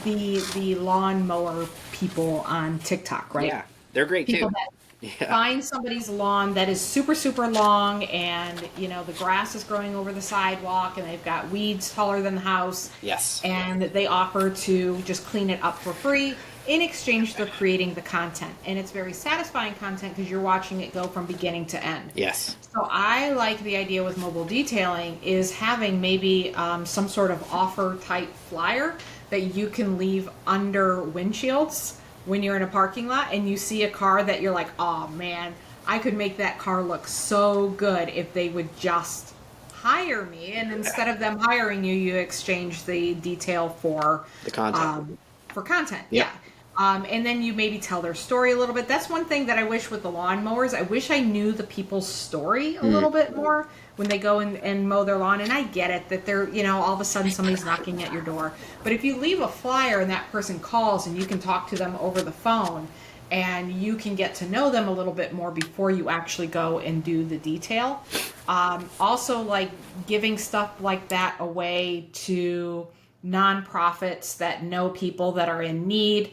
the lawnmower people on TikTok, right?
Yeah, they're great
People
too.
that
Yeah.
find somebody's lawn that is super, super long, and the grass is growing over the sidewalk, and they've got weeds taller than the house.
Yes.
And they offer to just clean it up for free. In exchange, they're creating the content, and it's very satisfying content because you're watching it go from beginning to end.
Yes.
So I like the idea with mobile detailing is having maybe some sort of offer type flyer that you can leave under windshields when you're in a parking lot and you see a car that you're like, oh man, I could make that car look so good if they would just hire me. And instead of them hiring you, you exchange the detail for
The content.
Yeah. And then you maybe tell their story a little bit. That's one thing that I wish with the lawnmowers. I wish I knew the people's story a little bit more when they go and mow their lawn. And I get it that they're, all of a sudden somebody's knocking at your door. But if you leave a flyer and that person calls and you can talk to them over the phone and you can get to know them a little bit more before you actually go and do the detail. Also, like giving stuff like that away to nonprofits that know people that are in need.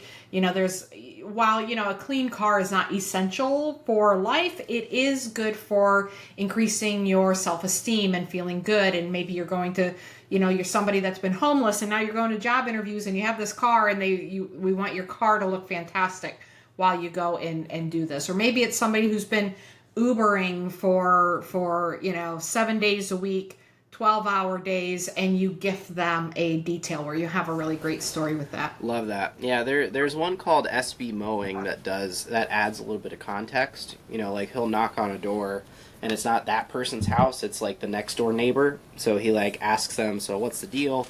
While a clean car is not essential for life, it is good for increasing your self-esteem and feeling good. And maybe you're going to, you're somebody that's been homeless and now you're going to job interviews and you have this car and we want your car to look fantastic while you go and do this. Or maybe it's somebody who's been Ubering for 7 days a week, 12-hour days, and you gift them a detail where you have a really great story with that.
Love that. Yeah, there's one called SB Mowing that adds a little bit of context. Like he'll knock on a door and it's not that person's house, it's like the next door neighbor. So he like asks them, so what's the deal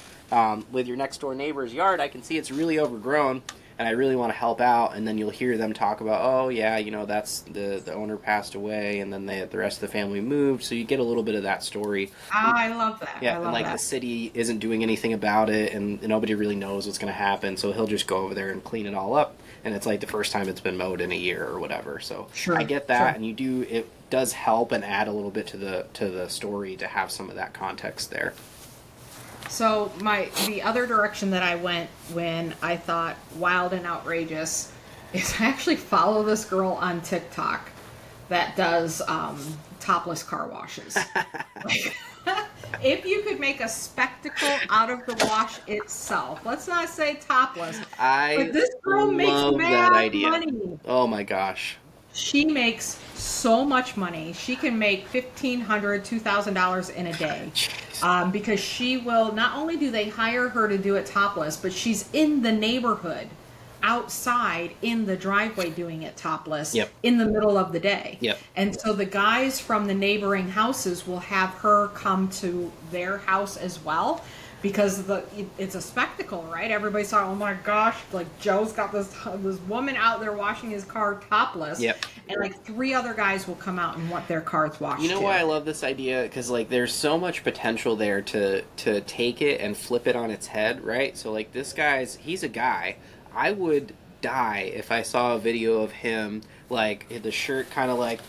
with your next door neighbor's yard? I can see it's really overgrown and I really want to help out. And then you'll hear them talk about, oh yeah, that's the owner passed away and then the rest of the family moved. So you get a little bit of that story.
I love that.
Yeah, and like the city isn't doing anything about it and nobody really knows what's going to happen. So he'll just go over there and clean it all up. And it's like the first time it's been mowed in a year or whatever. So
sure,
I get that.
Sure.
And it does help and add a little bit to the story to have some of that context there.
So the other direction that I went when I thought wild and outrageous is I actually follow this girl on TikTok that does topless car washes. If you could make a spectacle out of the wash itself, let's not say topless, but this girl makes mad money.
Oh my gosh.
She makes so much money. She can make $1,500, $2,000 in a day, because she will, not only do they hire her to do it topless, but she's in the neighborhood, outside in the driveway doing it topless.
Yep.
In the middle of the day.
Yep.
And so the guys from the neighboring houses will have her come to their house as well, because it's a spectacle, right? Everybody's like, oh my gosh, like Joe's got this woman out there washing his car topless.
Yep.
And like 3 other guys will come out and want their cars washed.
You know
too.
why I love this idea? Because like there's so much potential there to take it and flip it on its head, right? So like he's a guy. I would die if I saw a video of him like the shirt kind of like,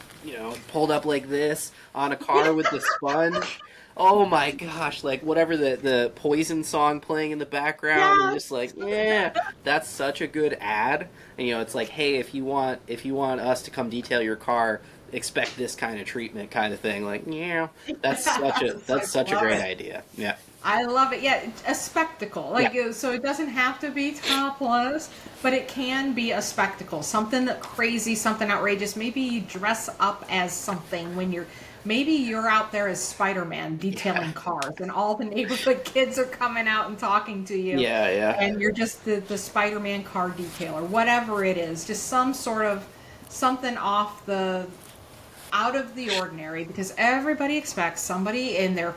pulled up like this on a car with the sponge. Oh my gosh, like whatever the Poison song playing in the background, and just like, yeah, that's such a good ad. And it's like, hey, if you want us to come detail your car, expect this kind of treatment, kind of thing. Like, yeah, that's such a great idea. Yeah.
I love it. Yeah, a spectacle. So it doesn't have to be topless, but it can be a spectacle. Something crazy, something outrageous. Maybe you dress up as something when maybe you're out there as Spider-Man detailing cars, and all the neighborhood kids are coming out and talking to you.
Yeah, yeah.
And you're just the Spider-Man car detailer, whatever it is. Just some sort of something out of the ordinary, because everybody expects somebody in their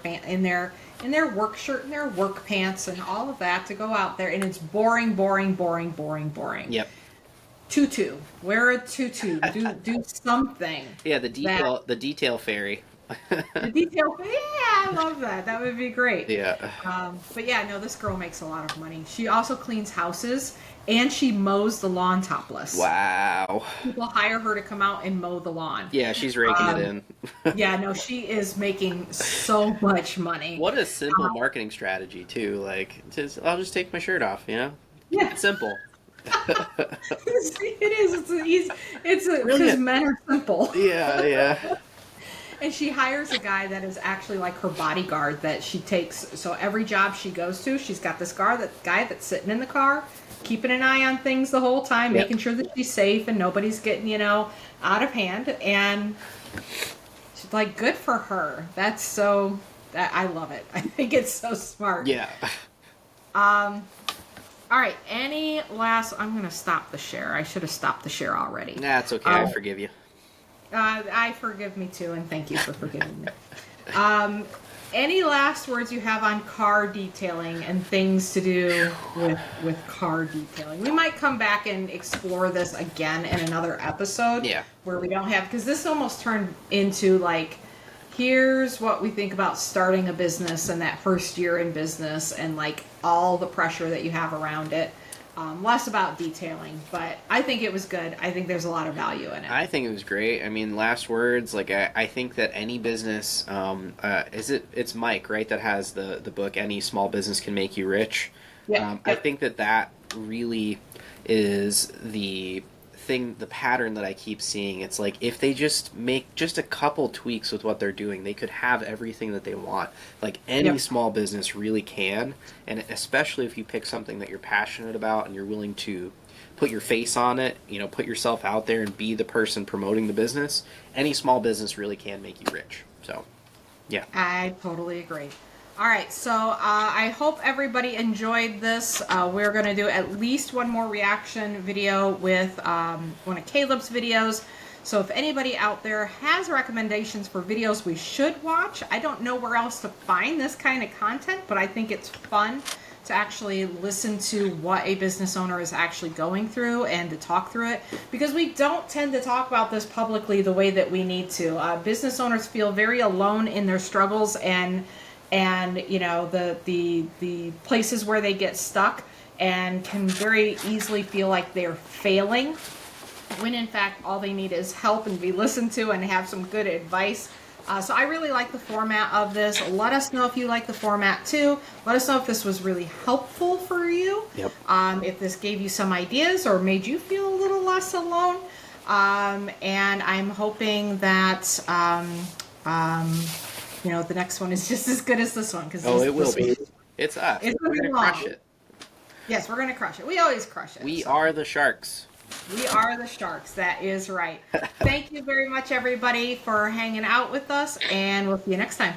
work shirt and their work pants and all of that to go out there, and it's boring.
Yep.
Tutu. Wear a tutu. Do something.
Yeah, the detail fairy.
The detail. Yeah, I love that. That would be great.
Yeah.
But yeah, no, this girl makes a lot of money. She also cleans houses, and she mows the lawn topless.
Wow.
People hire her to come out and mow the lawn.
Yeah, she's raking it in.
Yeah, no, she is making so much money.
What a simple marketing strategy too. Like, I'll just take my shirt off.
Yeah.
It's simple.
It is. It's easy. Because men are simple.
Yeah.
And she hires a guy that is actually like her bodyguard that she takes. So every job she goes to, she's got this guy that's sitting in the car, keeping an eye on things the whole time, making sure that she's safe and nobody's getting, out of hand. And she's like, good for her. I love it. I think it's so smart.
Yeah.
All right. I'm going to stop the share. I should have stopped the share already.
Nah, it's okay. I forgive you.
I forgive me too, and thank you for forgiving me. Any last words you have on car detailing and things to do with car detailing? We might come back and explore this again in another episode.
Yeah.
Where we don't have, because this almost turned into like, here's what we think about starting a business and that first year in business and like all the pressure that you have around it. Less about detailing, but I think it was good. I think there's a lot of value in it.
I think it was great. I mean, last words, like I think that any business, it's Mike, right, that has the book, Any Small Business Can Make You Rich.
Yeah.
I think that really is the pattern that I keep seeing. It's like if they just make just a couple tweaks with what they're doing, they could have everything that they want. Like any small business really can, and especially if you pick something that you're passionate about and you're willing to put your face on it, put yourself out there and be the person promoting the business, any small business really can make you rich. So, yeah. I
totally agree. All right, so I hope everybody enjoyed this. We're going to do at least one more reaction video with one of Caleb's videos. So if anybody out there has recommendations for videos we should watch, I don't know where else to find this kind of content, but I think it's fun to actually listen to what a business owner is actually going through and to talk through it, because we don't tend to talk about this publicly the way that we need to. Business owners feel very alone in their struggles and the places where they get stuck, and can very easily feel like they're failing, when in fact all they need is help and be listened to and have some good advice. So I really like the format of this. Let us know if you like the format too. Let us know if this was really helpful for you.
Yep.
If this gave you some ideas or made you feel a little less alone. And I'm hoping that the next one is just as good as this one.
It will be. It's us.
We're going to
crush it.
Yes, we're going to crush it. We always crush it.
We are the sharks.
We are the sharks. That is right. Thank you very much, everybody, for hanging out with us, and we'll see you next time.